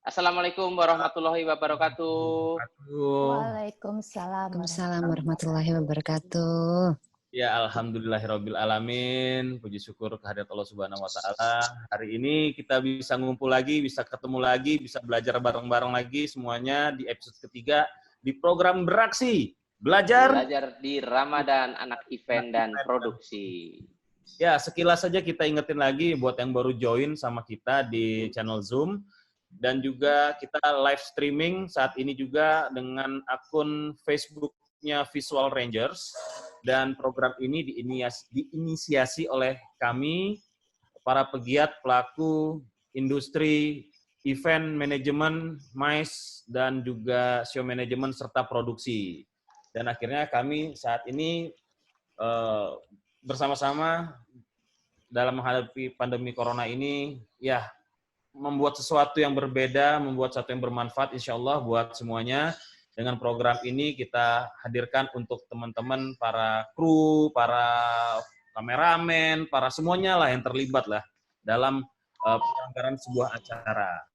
Assalamualaikum warahmatullahi wabarakatuh. Waalaikumsalam Waalaikumsalam warahmatullahi wabarakatuh. Ya, alhamdulillahirabbil alamin. Puji syukur kehadirat Allah Subhanahu wa taala. Hari ini kita bisa ngumpul lagi, bisa ketemu lagi, bisa belajar bareng-bareng lagi semuanya di episode ketiga di program Beraksi. Belajar di Ramadan, anak event dan produksi. Ya, sekilas saja kita ingetin lagi buat yang baru join sama kita di channel Zoom. Dan juga kita live streaming saat ini juga dengan akun Facebook-nya Visual Rangers. Dan program ini diinisiasi oleh kami, para pegiat pelaku industri event manajemen, MICE, dan juga show manajemen serta produksi. Dan akhirnya kami saat ini bersama-sama dalam menghadapi pandemi corona ini, ya, membuat sesuatu yang berbeda, membuat sesuatu yang bermanfaat insya Allah buat semuanya. Dengan program ini kita hadirkan untuk teman-teman, para kru, para kameramen, para semuanya lah yang terlibat lah dalam penyelenggaraan sebuah acara.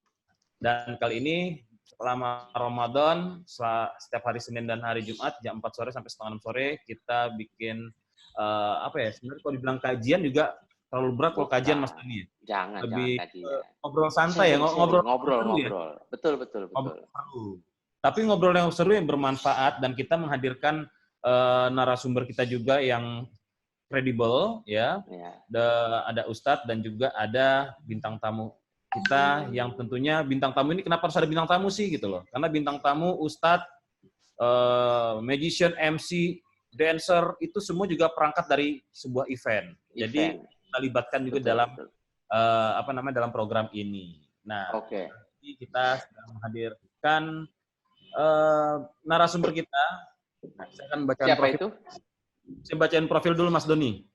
Dan kali ini selama Ramadan, setiap hari Senin dan hari Jumat, jam 4 sore sampai setengah 6 sore, kita bikin, sebenarnya kalau dibilang kajian juga terlalu berat kalau kajian Mas Doni. Jangan kajian. Ngobrol santai ya, ngobrol. Ya? Betul. Tapi ngobrol yang seru yang bermanfaat dan kita menghadirkan narasumber kita juga yang kredibel ya. Ada Ustadz dan juga ada bintang tamu kita yang tentunya bintang tamu ini kenapa harus ada bintang tamu sih gitu loh. Karena bintang tamu Ustadz, magician, MC, dancer itu semua juga perangkat dari sebuah event. Jadi kita libatkan juga dalam dalam program ini. Nah, kita sedang menghadirkan narasumber kita. Nah, saya akan bacakan siapa profil. Itu? Saya bacain profil dulu Mas Doni.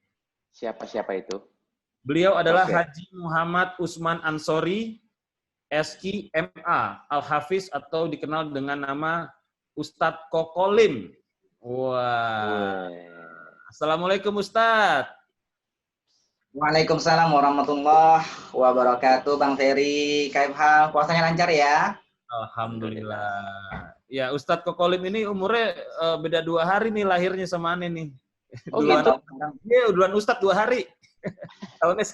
Siapa itu? Beliau adalah Haji Muhammad Usman Ansori, SQ MA Al-Hafiz atau dikenal dengan nama Ustadz Kokolim. Wah. Assalamualaikum Ustadz. Waalaikumsalam warahmatullahi wabarakatuh, Bang Ferry. Kayak hal puasanya lancar ya? Alhamdulillah. Ya, Ustadz Kokolim ini umurnya beda 2 hari nih lahirnya sama Ane nih. Gitu? Iya, duluan Ustadz 2 hari. Tahunnya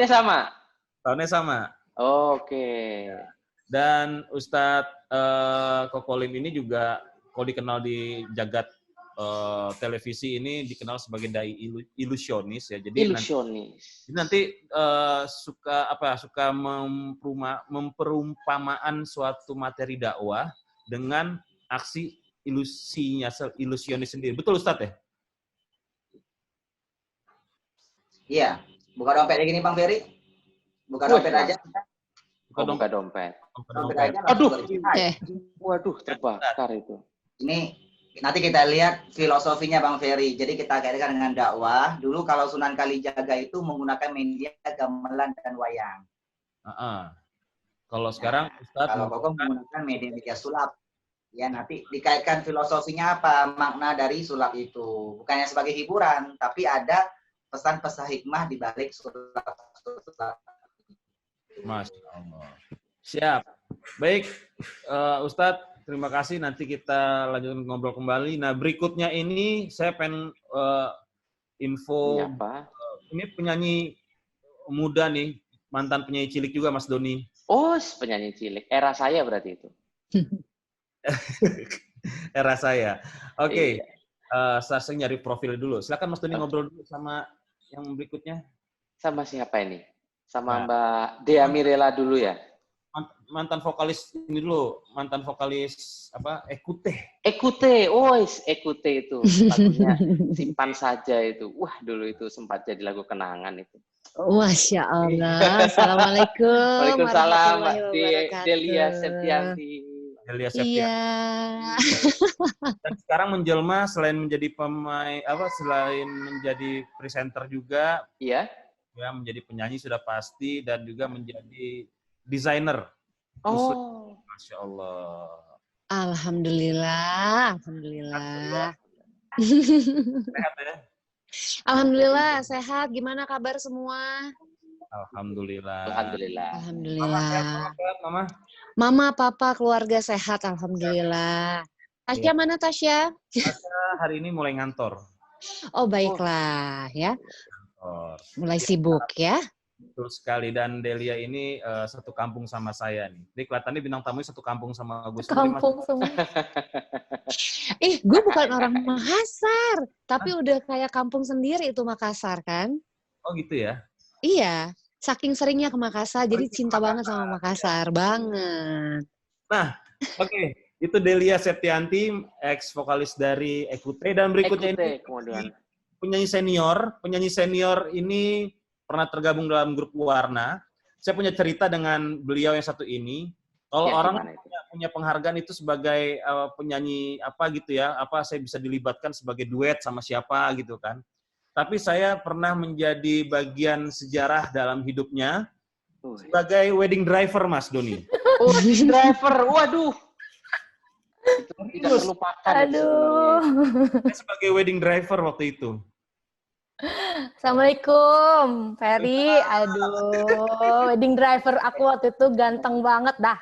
sama. Oke. Dan Ustadz Kokolim ini juga kalau dikenal di jagat televisi ini dikenal sebagai dai ilusionis ya. Jadi nanti suka memperumpamaan suatu materi dakwah dengan aksi ilusionis sendiri. Betul Ustadz ya? Iya. Buka dompet gini Bang Ferry. Buka dompet aja. Buka dompet. Aja, Waduh, terbakar itu. Ini nanti kita lihat filosofinya Bang Ferry. Jadi kita kaitkan dengan dakwah. Dulu kalau Sunan Kalijaga itu menggunakan media gamelan dan wayang. Kalau sekarang Ustadz kalau Kokom menggunakan media sulap. Ya, nanti dikaitkan filosofinya apa, makna dari sulap itu. Bukannya sebagai hiburan, tapi ada pesan-pesan hikmah di balik sulap. Masya Allah. Siap. Baik, Ustadz. Terima kasih, nanti kita lanjutkan ngobrol kembali. Nah, berikutnya ini saya pengen info. Ini penyanyi muda nih, mantan penyanyi cilik juga Mas Doni. Oh, penyanyi cilik. Era saya berarti itu. Era saya. Oke. Saya nyari profil dulu. Silakan Mas Doni ngobrol dulu sama yang berikutnya. Sama siapa ini? Sama Mbak Dea Mirela dulu ya? Mantan vokalis ini dulu, mantan vokalis Ekute itu lagunya Simpan Saja itu. Wah, dulu itu sempat jadi lagu kenangan itu. Masya Allah. Assalamualaikum. Waalaikumsalam Mbak Delia Septianti. Iya. Dan sekarang menjelma selain menjadi selain menjadi presenter juga. Iya. Ya, menjadi penyanyi sudah pasti dan juga menjadi desainer. Masya Allah. Alhamdulillah. Sehat ya? Alhamdulillah sehat. Gimana kabar semua? Alhamdulillah. Alhamdulillah. Mama sehat, Alhamdulillah. Mama? Mama, papa, keluarga sehat. Alhamdulillah. Tasya Iya. mana Tasya? Tasya hari ini mulai ngantor. Oh baiklah ya. Oh, Mulai sibuk ya. betul sekali. Dan Delia ini satu kampung sama saya nih. Jadi kelihatannya bintang tamunya satu kampung sama gue sendiri. Mas. Kampung semua. Gue bukan orang Makassar, tapi udah kayak kampung sendiri itu Makassar kan? Oh gitu ya? Iya, saking seringnya ke Makassar, jadi cinta banget sama Makassar banget. Nah, oke. Itu Delia Septianti, ex-vokalis dari Ekute. Dan berikutnya ini kemudian. penyanyi senior ini pernah tergabung dalam grup Warna. Saya punya cerita dengan beliau yang satu ini. Kalau Ya, orang gimana itu? punya penghargaan itu sebagai penyanyi apa gitu ya, apa saya bisa dilibatkan sebagai duet sama siapa gitu kan. Tapi saya pernah menjadi bagian sejarah dalam hidupnya sebagai wedding driver, Mas Doni. Oh, driver. Waduh. Itu tidak terlupakan. Aduh. Saya sebagai wedding driver waktu itu. Assalamualaikum, Ferry. Aduh, wedding driver aku waktu itu ganteng banget dah.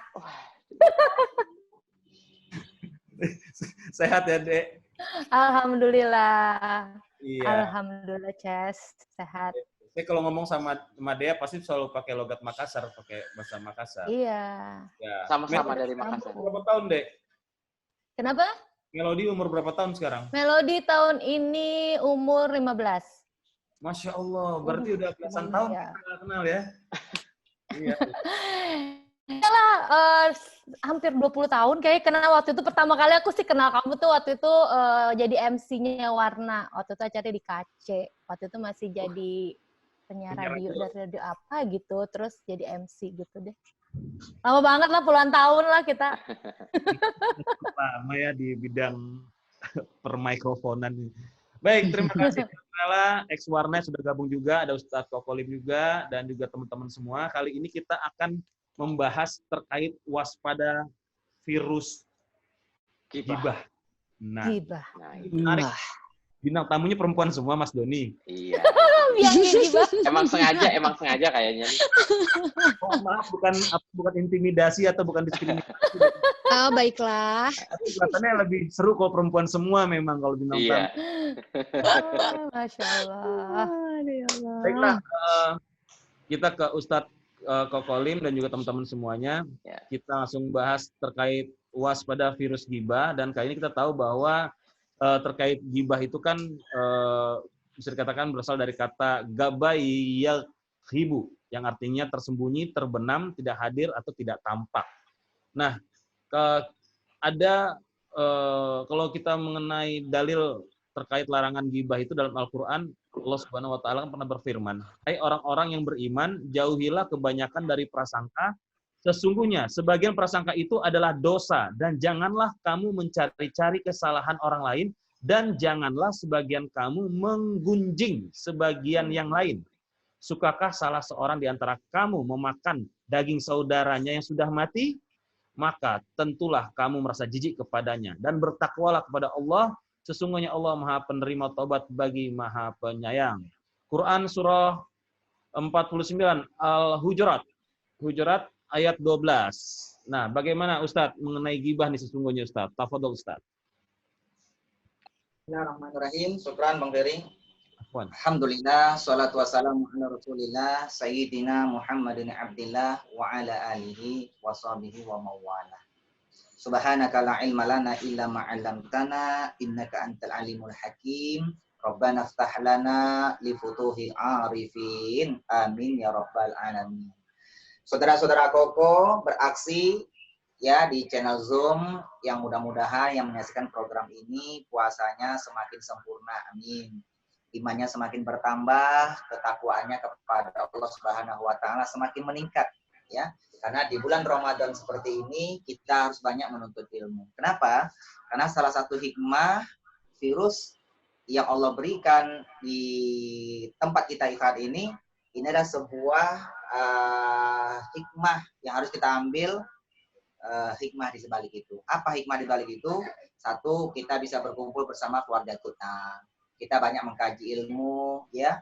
Sehat ya, Dek? Alhamdulillah. Iya. Alhamdulillah, Ces. Sehat. Saya kalau ngomong sama Dea pasti selalu pakai logat Makassar, pakai bahasa Makassar. Iya. Ya. Sama-sama Melodi dari Makassar. umur berapa tahun, Dek? Kenapa? Melodi umur berapa tahun sekarang? Melodi tahun ini umur 15. Masya Allah, berarti udah belasan tahun iya. kita kenal ya. Iya. Iyalah, hampir 20 tahun kayak karena waktu itu pertama kali aku sih kenal kamu tuh waktu itu jadi MC-nya Warna. Waktu itu acaranya di KC. Waktu itu masih jadi penyiar radio dari radio apa gitu, terus jadi MC gitu deh. Lama banget lah, puluhan tahun lah kita. Lama ya di bidang permikrofonan. Baik, terima kasih. Nala, ex Warna sudah gabung juga, ada Ustadz Kokolim juga, dan juga teman-teman semua. Kali ini kita akan membahas terkait waspada virus gibah. Nah, Gibah. menarik. Bintang tamunya perempuan semua, Mas Doni. Iya. Gibah. Emang sengaja kayaknya. Oh, maaf, bukan intimidasi atau bukan diskriminasi. Oh, baiklah. Tapi kelihatannya lebih seru kalau perempuan semua memang kalau bintang tamu. Iya. Masya Allah. Baiklah, kita ke Ustadz Kokolim dan juga teman-teman semuanya. Ya. Kita langsung bahas terkait waspada virus gibah, dan kali ini kita tahu bahwa terkait gibah itu kan bisa dikatakan berasal dari kata gabayyahibu, yang artinya tersembunyi, terbenam, tidak hadir atau tidak tampak. Nah, ada kalau kita mengenai dalil terkait larangan gibah itu dalam Al-Quran, Allah Subhanahu wa Ta'ala pernah berfirman, "Hai orang-orang yang beriman, jauhilah kebanyakan dari prasangka. Sesungguhnya sebagian prasangka itu adalah dosa, dan janganlah kamu mencari-cari kesalahan orang lain, dan janganlah sebagian kamu menggunjing sebagian yang lain. Sukakah salah seorang di antara kamu memakan daging saudaranya yang sudah mati? Maka tentulah kamu merasa jijik kepadanya, dan bertakwalah kepada Allah. Sesungguhnya Allah Maha Penerima Taubat bagi Maha Penyayang." Quran surah 49 Al-Hujurat. Hujurat ayat 12. Nah, bagaimana Ustadz mengenai gibah nih sesungguhnya Ustadz? Tafadhol Ustadz. Bismillahirrahmanirrahim. Syukran Bang Ferry. Afwan. Alhamdulillah, salatu wassalamu ala Rasulillah, Sayyidina Muhammadin Abdillah wa ala alihi wa sahbihi wa mawala. Subhanaka la ilma lana illa ma 'allamtana innaka antal alimul hakim. Rabbana iftah lana li futuhil arifin. Amin ya rabbal alamin. Saudara-saudara Koko beraksi ya di channel Zoom yang mudah-mudahan yang menyaksikan program ini puasanya semakin sempurna. Amin. Imannya semakin bertambah, ketakwaannya kepada Allah Subhanahu wa Ta'ala semakin meningkat ya. Karena di bulan Ramadan seperti ini kita harus banyak menuntut ilmu. Kenapa? Karena salah satu hikmah virus yang Allah berikan di tempat kita saat ini adalah sebuah hikmah yang harus kita ambil, hikmah di sebalik itu. Apa hikmah di balik itu? Satu, kita bisa berkumpul bersama keluarga kita. Kita banyak mengkaji ilmu, ya.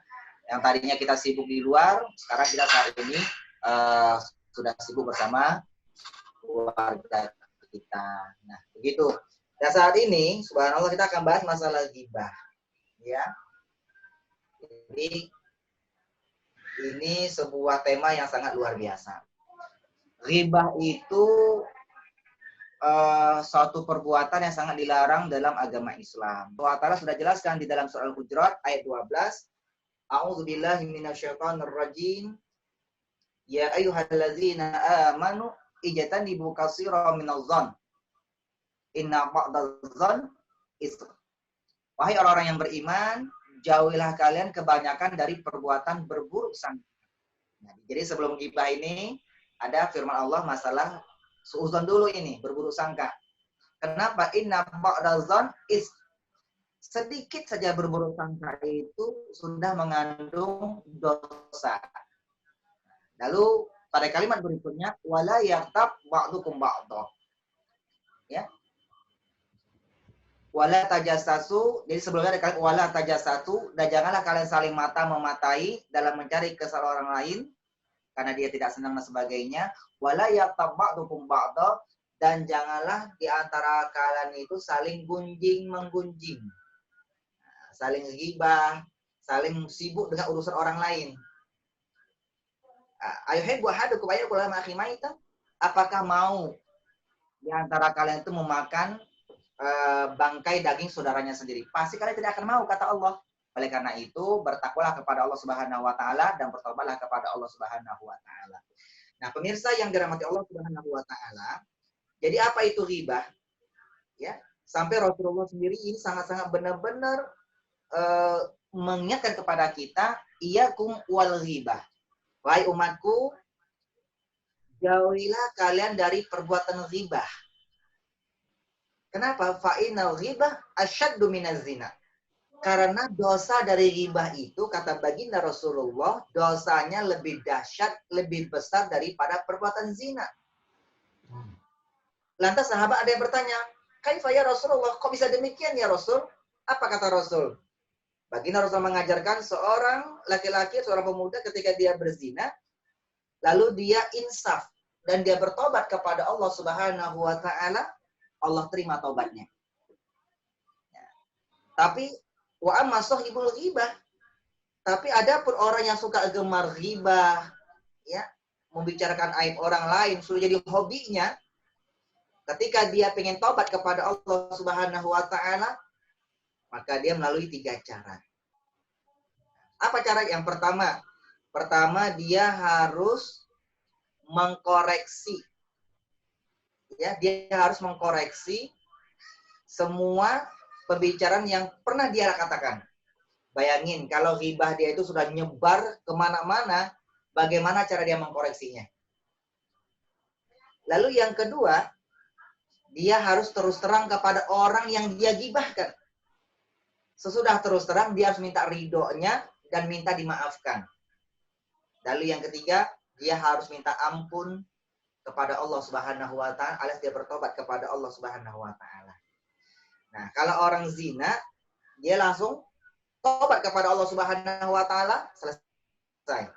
Yang tadinya kita sibuk di luar, sekarang kita saat ini sudah sibuk bersama keluarga kita. Nah, begitu. Dan saat ini, subhanallah, kita akan bahas masalah ghibah. Ya. Jadi, ini sebuah tema yang sangat luar biasa. Ghibah itu suatu perbuatan yang sangat dilarang dalam agama Islam. Allah Ta'ala sudah jelaskan di dalam surah Al-Hujurat ayat 12. A'udzubillahi minasyaitonirrajim. Ya ayyuhallazina amanu ijtanibu katsiran minadh-dhann. Inna ba'dadh-dhann ism. Wahai orang-orang yang beriman, jauhilah kalian kebanyakan dari perbuatan berburuk sangka. Nah, jadi sebelum ghibah ini ada firman Allah masalah suudzon dulu ini, berburuk sangka. Kenapa? Inna ba'dadh-dhann ism. Sedikit saja berburuk sangka itu sudah mengandung dosa. Lalu pada kalimat berikutnya wala yaghtab ba'dukum ba'dha. Ya. Wala tajassasu, jadi sebelumnya ada kalimat wala tajassasu, dan janganlah kalian saling mata-mematai dalam mencari kesalahan orang lain karena dia tidak senang dan sebagainya. Wala yaghtab ba'dukum ba'dha, dan janganlah di antara kalian itu saling gunjing-menggunjing. Saling ghibah, saling sibuk dengan urusan orang lain. Ayuhibbu ahadukum ayyakula ma'akhi maitan? Apakah mau di antara kalian itu memakan bangkai daging saudaranya sendiri? Pasti kalian tidak akan mau, kata Allah. Oleh karena itu, bertakwalah kepada Allah Subhanahu wa taala dan bertobatlah kepada Allah Subhanahu wa taala. Nah, pemirsa yang dirahmati Allah Subhanahu wa taala, jadi apa itu ghibah? Ya, sampai Rasulullah sendiri ini sangat-sangat benar-benar mengingatkan kepada kita, iyakum wal ghibah. Wahai umatku, jauhilah kalian dari perbuatan ghibah. Kenapa? Fa'inal ghibah asyaddu minaz zina. Karena dosa dari ghibah itu, kata baginda Rasulullah, dosanya lebih dahsyat, lebih besar daripada perbuatan zina. Lantas sahabat ada yang bertanya, kaifa ya Rasulullah, kok bisa demikian ya Rasul? Apa kata Rasul? Baginda Rasul mengajarkan seorang laki-laki, seorang pemuda ketika dia berzina, lalu dia insaf dan dia bertobat kepada Allah Subhanahu wa taala, Allah terima taubatnya. Ya. Tapi wa amma sahibul ghibah, tapi ada pun orang yang suka gemar ghibah, ya, membicarakan aib orang lain, sudah jadi hobinya. Ketika dia pengen tobat kepada Allah Subhanahu wa taala, maka dia melalui 3 cara. Apa cara? Yang pertama? Pertama, dia harus mengkoreksi. Ya, dia harus mengkoreksi semua pembicaraan yang pernah dia katakan. Bayangin, kalau ghibah dia itu sudah nyebar kemana-mana, bagaimana cara dia mengkoreksinya? Lalu yang kedua, dia harus terus terang kepada orang yang dia ghibahkan. Sesudah terus terang, dia harus minta ridhonya dan minta dimaafkan. Lalu yang ketiga, dia harus minta ampun kepada Allah Subhanahu wa taala, alias dia bertobat kepada Allah Subhanahu wa taala. Nah, kalau orang zina, dia langsung tobat kepada Allah Subhanahu wa taala, selesai.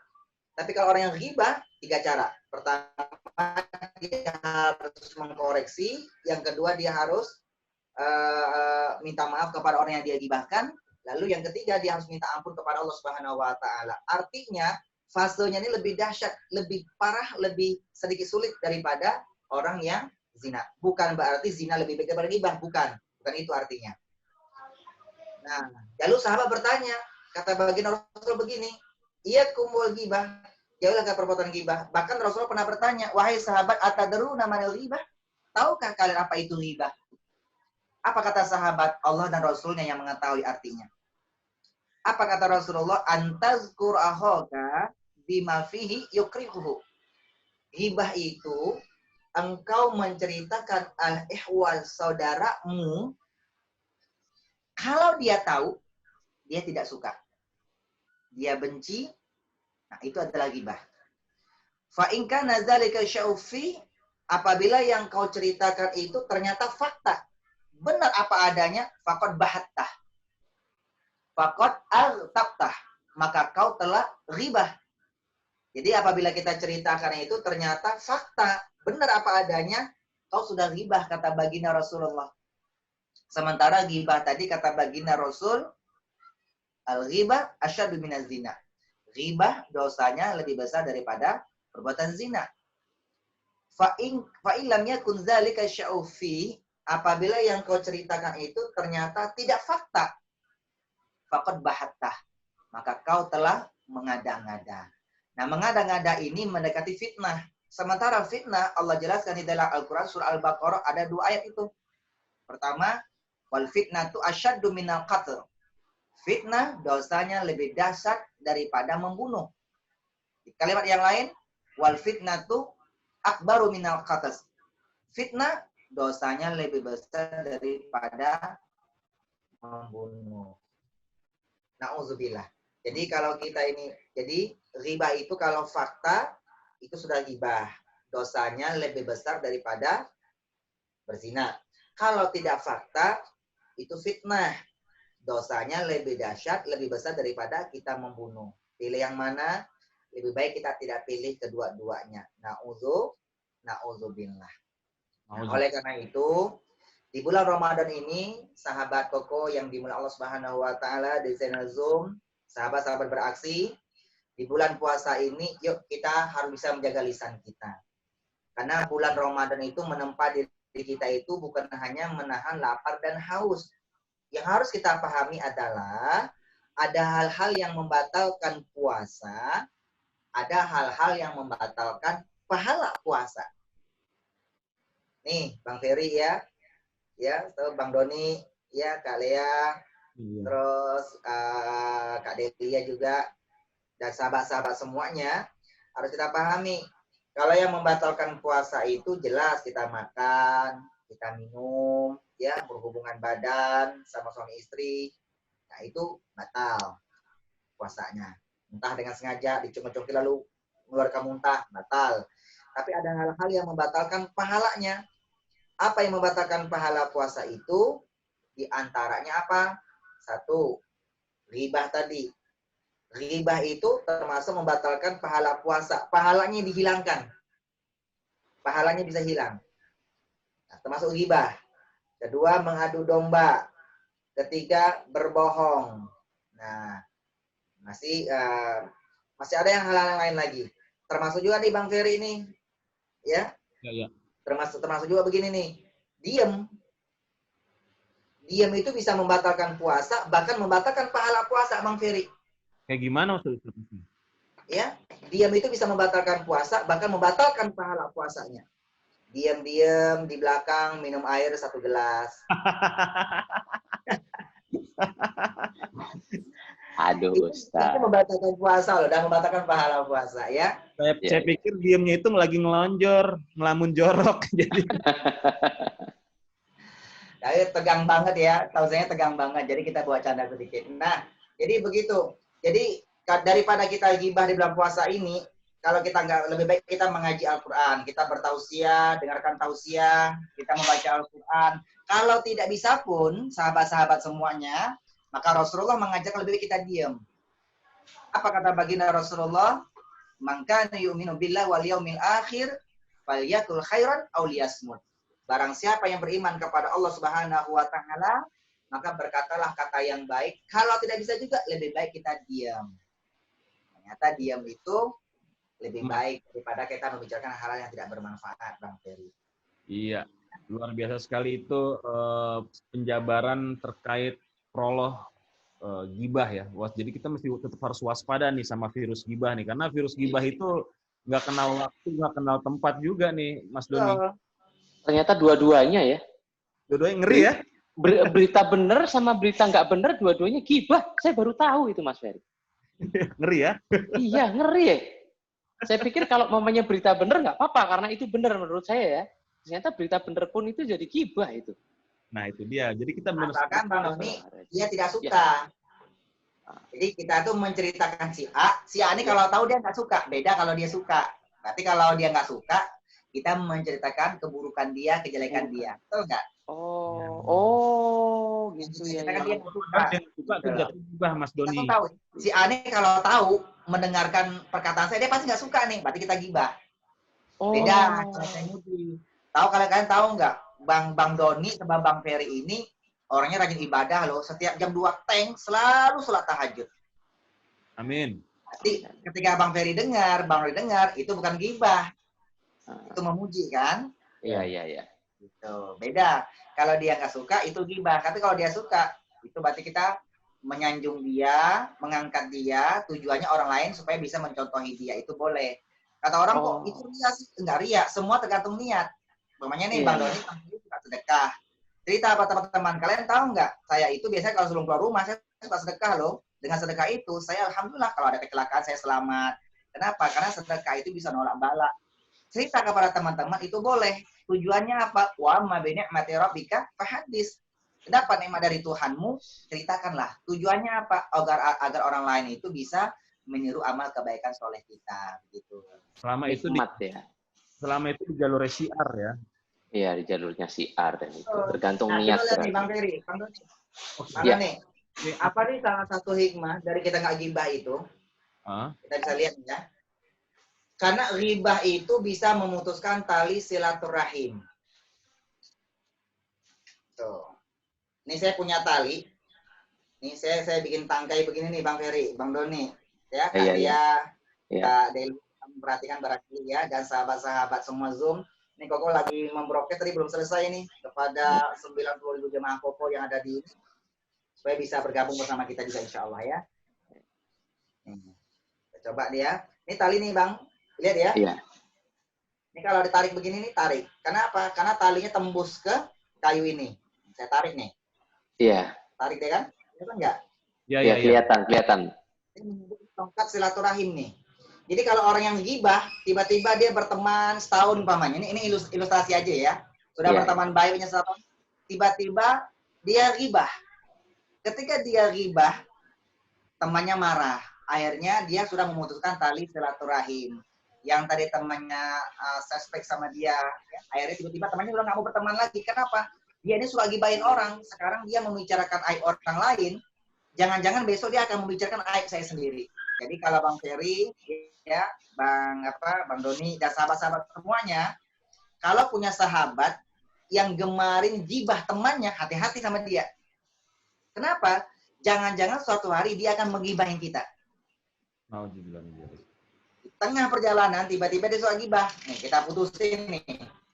Tapi kalau orang yang ghibah, 3 cara. Pertama, dia harus mengkoreksi, yang kedua dia harus minta maaf kepada orang yang dia ghibahkan, lalu yang ketiga dia harus minta ampun kepada Allah Subhanahu wa taala. Artinya, fasenya ini lebih dahsyat, lebih parah, lebih sedikit sulit daripada orang yang zina. Bukan berarti zina lebih baik daripada ghibah, bukan itu artinya. Nah, lalu sahabat bertanya, kata baginda Rasul begini, iyakum wal ghibah, jauhlah ke perbuatan ghibah. Bahkan Rasul pernah bertanya, wahai sahabat, atadruna manil ghibah? Tahukah kalian apa itu ghibah? Apa kata sahabat? Allah dan Rasulnya yang mengetahui artinya. Apa kata Rasulullah? Antazkur akhaka bima fihi yukrihuhu. Ghibah itu engkau menceritakan al-ihwal saudaramu, kalau dia tahu, dia tidak suka, dia benci, nah itu adalah ghibah. Fa in kana dzalika syaufi, apabila yang kau ceritakan itu ternyata fakta, benar apa adanya, faqad bahattah, faqad agtabtah, maka kau telah ghibah. Jadi apabila kita ceritakan itu ternyata fakta, benar apa adanya, kau sudah ghibah, kata baginda Rasulullah. Sementara ghibah tadi kata baginda Rasul, al-ghibah asyaddu minaz zina. Ghibah dosanya lebih besar daripada perbuatan zina. Fa'in lam yakun dzalika sya'ufi, apabila yang kau ceritakan itu ternyata tidak fakta, faqad bahattah, maka kau telah mengada-ngada. Nah, mengada-ngada ini mendekati fitnah. Sementara fitnah Allah jelaskan di dalam Al-Quran surah Al-Baqarah ada 2 ayat itu. Pertama, wal fitnatu asyaddu minal qatl. Fitnah dosanya lebih dahsyat daripada membunuh. Di kalimat yang lain, wal fitnatu akbaru minal qatl. Fitnah dosanya lebih besar daripada membunuh. Nauzubillah. Jadi kalau kita ini, jadi ghibah itu kalau fakta itu sudah ghibah, dosanya lebih besar daripada berzina. Kalau tidak fakta itu fitnah, dosanya lebih dahsyat, lebih besar daripada kita membunuh. Pilih yang mana? Lebih baik kita tidak pilih kedua-duanya. Nauzubillah. Nah, oleh karena itu, di bulan Ramadan ini, sahabat Koko yang dimulai Allah Subhanahu wa taala di channel Zoom, sahabat-sahabat beraksi, di bulan puasa ini yuk kita harus bisa menjaga lisan kita. Karena bulan Ramadan itu menempa diri kita itu bukan hanya menahan lapar dan haus. Yang harus kita pahami adalah ada hal-hal yang membatalkan puasa, ada hal-hal yang membatalkan pahala puasa. Nih, Bang Ferry ya, Bang Doni, ya, Kak Lea, terus Kak Delia juga, dan sahabat-sahabat semuanya harus kita pahami. Kalau yang membatalkan puasa itu jelas kita makan, kita minum, ya, berhubungan badan sama suami istri, nah itu batal puasanya. Entah dengan sengaja dicungkil-cungkil lalu mengeluarkan muntah, batal. Tapi ada hal-hal yang membatalkan pahalanya. Apa yang membatalkan pahala puasa itu? Di antaranya apa? 1, ghibah tadi. Ghibah itu termasuk membatalkan pahala puasa. Pahalanya dihilangkan. Pahalanya bisa hilang. Nah, termasuk ghibah. 2, mengadu domba. 3, berbohong. Nah, masih ada yang hal-hal lain lagi. Termasuk juga nih Bang Ferry ini. Ya. Ya. Termasuk juga begini nih. Diam itu bisa membatalkan puasa, bahkan membatalkan pahala puasa, Bang Ferry. Kayak gimana maksudnya? Ya, diam itu bisa membatalkan puasa, bahkan membatalkan pahala puasanya. Diam-diam di belakang minum air 1 gelas. Aduh, Ustaz. Itu membatalkan puasa loh, dan membatalkan pahala puasa ya. Saya pikir diamnya itu lagi ngelonjor, ngelamun jorok. Jadi tegang banget ya, tauzannya tegang banget. Jadi kita buat canda sedikit. Nah, jadi begitu. Jadi daripada kita ghibah di bulan puasa ini, kalau kita nggak, lebih baik kita mengaji Al-Quran, kita bertausiah, dengarkan tausiah, kita membaca Al-Quran. Kalau tidak bisa pun, sahabat-sahabat semuanya, maka Rasulullah mengajak lebih baik kita diam. Apa kata baginda Rasulullah? Man kana yu'minu billahi wal yaumil akhir falyakul khairan aw liyasmut. Barang siapa yang beriman kepada Allah Subhanahu wa taala, maka berkatalah kata yang baik. Kalau tidak bisa juga, lebih baik kita diam. Ternyata diam itu lebih baik daripada kita membicarakan hal yang tidak bermanfaat, Bang Ferry. iya, luar biasa sekali itu penjabaran terkait proloh gibah ya. Jadi kita mesti tetap harus waspada nih sama virus gibah nih, karena virus gibah itu nggak kenal waktu, nggak kenal tempat juga nih, Mas Doni. Ternyata dua-duanya ya. Dua-duanya ngeri ya. Berita benar sama berita nggak benar, dua-duanya gibah. Saya baru tahu itu, Mas Ferry. Ngeri ya. Iya, ngeri ya. Saya pikir kalau mamanya berita benar nggak apa-apa, karena itu benar menurut saya ya. Ternyata berita benar pun itu jadi gibah itu. Nah itu dia. Jadi kita bahkan Bang Doni, dia tidak suka. Jadi kita tuh menceritakan si A ini kalau tahu dia nggak suka. Beda kalau dia suka. Berarti kalau dia nggak suka, kita menceritakan keburukan dia, kejelekan dia. Betul nggak? Oh. Oh, gitu ya. Kita kan dia Ya. nggak suka. Suka itu jatuh gibah, Mas Kita Doni. tuh tahu. Si Ane kalau tahu mendengarkan perkataan saya, dia pasti nggak suka nih. Berarti kita gibah. Oh. Beda. Saya muji. Tahu kalian tahu nggak? Bang Doni sama Bang Ferry ini orangnya rajin ibadah loh. Setiap jam 2 teng selalu sholat tahajud. Amin. Jadi ketika Bang Ferry dengar, itu bukan gibah. Itu memuji kan? Iya, iya, iya. Gitu. Beda. Kalau dia nggak suka, itu gibah. Tapi kalau dia suka, itu berarti kita menyanjung dia, mengangkat dia, tujuannya orang lain supaya bisa mencontohi dia. Itu boleh. Kata orang kok itu ria sih? Enggak ria. Semua tergantung niat. Umpamanya nih, Iya. Bang Doni suka sedekah. Cerita apa teman-teman, kalian tahu nggak? Saya itu biasanya kalau sebelum keluar rumah, saya suka sedekah loh. Dengan sedekah itu, saya alhamdulillah kalau ada kecelakaan, saya selamat. Kenapa? Karena sedekah itu bisa nolak bala. Cerita kepada teman-teman itu boleh. Tujuannya apa? Wa ma bi ni'mati rabbika fahadis. Dapat nikmat dari Tuhanmu, ceritakanlah. Tujuannya apa? Agar orang lain itu bisa meniru amal kebaikan soleh kita. Gitu. Selama itu Nikmat ya. selama itu di jalur syiar ya. Iya, di jalurnya siar dan itu tergantung Nah, niat. kita lihat nih, berarti. Bang Ferry. Bang Doni. Mana Iya. nih? Apa nih salah satu hikmah dari kita nggak gibah itu? Kita bisa lihat ya. Karena ribah itu bisa memutuskan tali silaturahim. Tuh. Ini saya punya tali. Ini saya bikin tangkai begini nih, Bang Ferry, Bang Doni. Ya, Kak Iya, Dia, Iya. Kak Deli, perhatikan barangkali ya, dan sahabat-sahabat semua Zoom. Ini Koko lagi membrokes tadi belum selesai nih kepada 90.000 jemaah Koko yang ada di ini. Supaya bisa bergabung bersama kita juga insya Allah ya. Coba dia. Ini tali nih Bang. Lihat ya. Iya. Ini kalau ditarik begini nih, tarik. Kenapa? Karena talinya tembus ke kayu ini. Saya tarik nih. Iya. Tarik deh kan? Kelihatan nggak? Iya, Iya, kelihatan. Ini menunjukkan tongkat silaturahim nih. Jadi kalau orang yang gibah, tiba-tiba dia berteman setahun umpamanya. Ini ilustrasi aja ya. Sudah Iya. berteman baiknya setahun. Tiba-tiba dia gibah. Ketika dia gibah, temannya marah. Akhirnya dia sudah memutuskan tali silaturahim. Yang tadi temannya suspek sama dia, ya, akhirnya tiba-tiba temannya udah nggak mau berteman lagi. Kenapa? Dia ini suka gibahin orang. Sekarang dia membicarakan aib orang lain. Jangan-jangan besok dia akan membicarakan aib saya sendiri. Jadi kalau Bang Ferry, ya, Bang Doni dan sahabat-sahabat semuanya, kalau punya sahabat yang gemarin gibah temannya, hati-hati sama dia. Kenapa? Jangan-jangan suatu hari dia akan menggibahin kita. Di tengah perjalanan tiba-tiba dia suka gibah. Nih, kita putusin nih.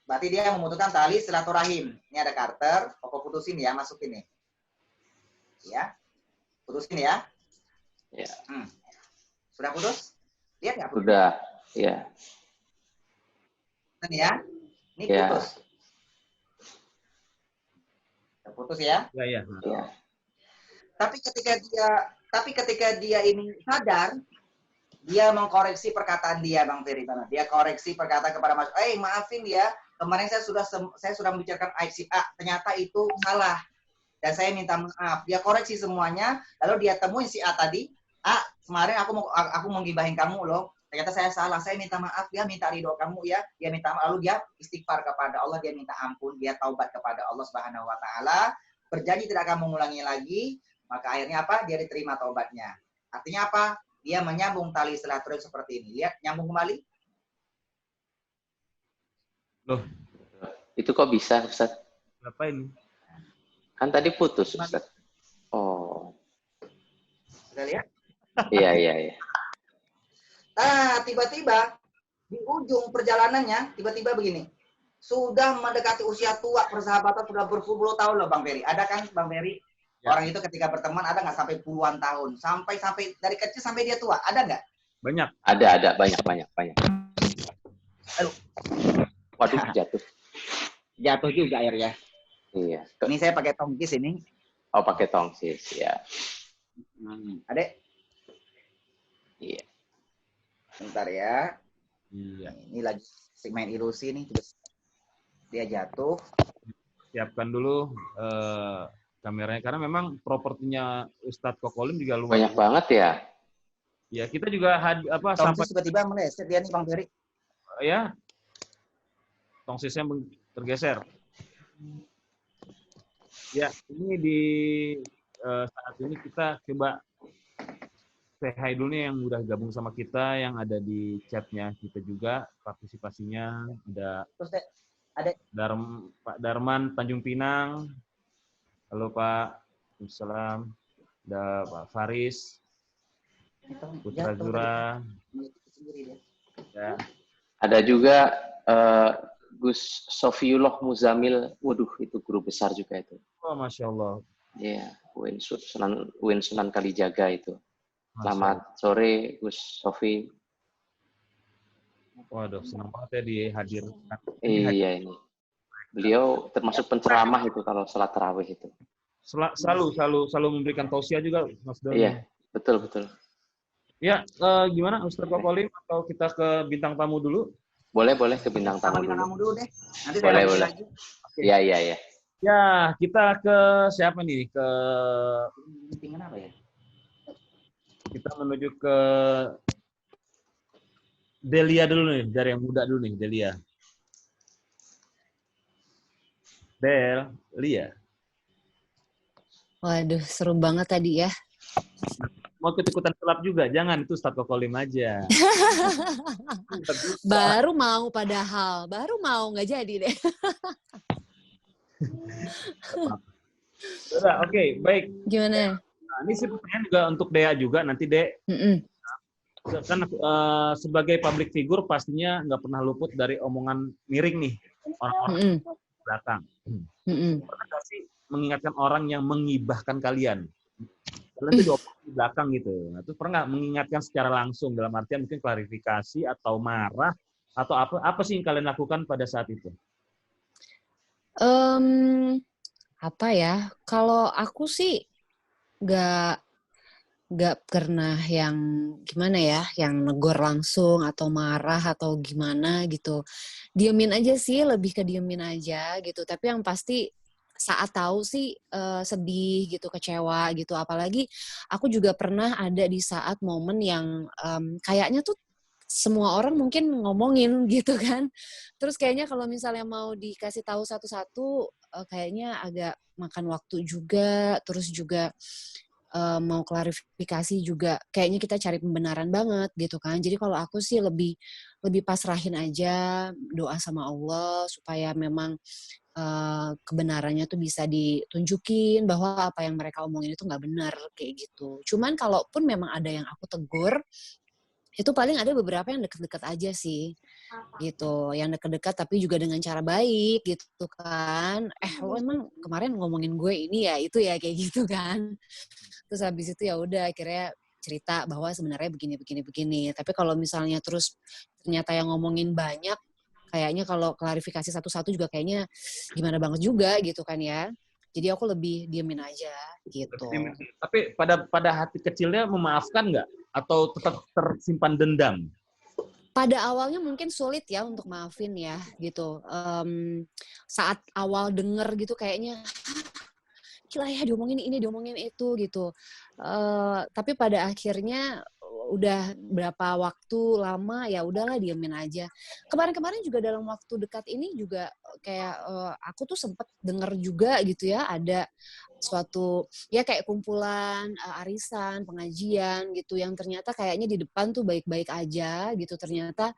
Berarti dia memutuskan tali silaturahim. Ini ada karter, Koko putusin ya, masukin nih. Ya. Putusin ya. Iya. Sudah putus? Lihat nggak? Putus? Sudah. Iya. Ini ya. Ini Iya. putus. Putus ya. Iya. Iya. Tapi ketika dia ini sadar, dia mengkoreksi perkataan dia, Bang Ferry. Dia koreksi perkataan kepada Mas. Maafin ya, kemarin saya sudah membicarakan aib si A. Ternyata itu salah. Dan saya minta maaf. Dia koreksi semuanya. Lalu dia temuin si A tadi. Kemarin aku mau gibahin kamu loh. Ternyata saya salah. Saya minta maaf ya, minta ridho kamu ya. Dia minta maaf. Lalu dia istighfar kepada Allah. Dia minta ampun. Dia taubat kepada Allah Subhanahu Wa Taala. Berjanji tidak akan mengulangi lagi. Maka akhirnya apa? Dia diterima taubatnya. Artinya apa? Dia menyambung tali silaturahim seperti ini. Lihat, nyambung kembali. Loh. Itu kok bisa, Ustaz? Apa ini? Kan tadi putus, Ustaz. Oh. Sudah lihat? Iya. Tiba-tiba di ujung perjalanannya, tiba-tiba begini. Sudah mendekati usia tua, persahabatan sudah berpuluh tahun loh, Bang Ferry. Ada kan, Bang Ferry? Ya. Orang itu ketika berteman ada nggak sampai puluhan tahun, sampai dari kecil sampai dia tua, ada nggak? Banyak. Ada banyak. Aduh. Waduh, jatuh. Jatuh juga airnya. Iya. Ini saya pakai tongkis ini. Oh, pakai tongsis, ya. Adek. Iya. Bentar ya. Iya. Ini lagi segmen ilusi nih. Dia jatuh. Siapkan dulu kameranya karena memang propertinya Ustadz Kokolim juga lumayan Banyak banget ya. Ya, kita juga sampai tiba-tiba meleset dia nih Bang Ferry. Ya. Tongsisnya tergeser. Ya, ini di saat ini kita coba say hi dulu nih yang udah gabung sama kita, yang ada di chatnya kita juga, partisipasinya. Ada Terus Dek, ada Pak Darman Tanjung Pinang, halo Pak, Waalaikumsalam. Ada Pak Faris, Putra Zura, sendiri deh. ya. Ada juga Gus Sofiullah Muzamil. Waduh, itu guru besar juga itu. Oh, Masya Allah. Iya, UIN Sunan Kalijaga itu. Masya Selamat sore, Gus Sofi. Waduh, senang banget ya dihadirkan. Iya ini. Beliau termasuk penceramah itu kalau salat tarawih itu. Selalu memberikan tausiah juga, Mas Doni. Iya, betul. Ya, gimana Ustaz Kokolim? Atau kita ke bintang tamu dulu? Boleh ke bintang tamu Bintang tamu dulu. dulu deh. Nanti Boleh. lagi. Iya. Ya, kita ke siapa nih? Meetingan apa ya? Kita menuju ke Delia dulu nih, dari yang muda dulu nih, Delia. Delia. Waduh, seru banget tadi ya. Mau ikut-ikutan sulap juga? Jangan, itu Ustaz Kokolim aja. Baru mau nggak jadi deh. Udah, oke, baik. Gimana? Nah, ini sih pertanyaan juga untuk Dea juga, nanti Dek. Kan sebagai public figure pastinya nggak pernah luput dari omongan miring nih orang-orang di belakang. Pernah nggak sih mengingatkan orang yang mengibahkan kalian? Kalian tuh diomongin di belakang gitu. Nah, itu pernah nggak mengingatkan secara langsung dalam artian mungkin klarifikasi atau marah atau apa sih yang kalian lakukan pada saat itu? Apa ya? Kalau aku sih nggak pernah yang gimana ya, yang negor langsung atau marah atau gimana gitu. Diemin aja sih, lebih ke diemin aja gitu. Tapi yang pasti saat tahu sih sedih gitu, kecewa gitu. Apalagi aku juga pernah ada di saat momen yang kayaknya tuh semua orang mungkin ngomongin gitu kan. Terus kayaknya kalau misalnya mau dikasih tahu satu-satu kayaknya agak makan waktu juga. Terus juga mau klarifikasi juga kayaknya kita cari pembenaran banget gitu kan. Jadi kalau aku sih lebih pasrahin aja, doa sama Allah supaya memang kebenarannya tuh bisa ditunjukin bahwa apa yang mereka omongin itu nggak benar kayak gitu. Cuman kalaupun memang ada yang aku tegur, itu paling ada beberapa yang deket-deket aja sih gitu, yang deket-deket tapi juga dengan cara baik gitu kan. Lo emang kemarin ngomongin gue ini ya itu ya kayak gitu kan. Terus habis itu ya udah akhirnya cerita bahwa sebenarnya begini. Tapi kalau misalnya terus ternyata yang ngomongin banyak, kayaknya kalau klarifikasi satu-satu juga kayaknya gimana banget juga gitu kan ya. Jadi aku lebih diemin aja gitu. Tapi pada hati kecilnya memaafkan nggak? Atau tetap tersimpan dendam? Pada awalnya mungkin sulit ya untuk maafin ya gitu. Saat awal denger gitu kayaknya gila ya diomongin ini, diomongin itu gitu. Tapi pada akhirnya udah berapa waktu lama ya udahlah diemin aja. Kemarin-kemarin juga dalam waktu dekat ini juga kayak aku tuh sempet denger juga gitu ya ada suatu ya kayak kumpulan arisan, pengajian gitu yang ternyata kayaknya di depan tuh baik-baik aja gitu. Ternyata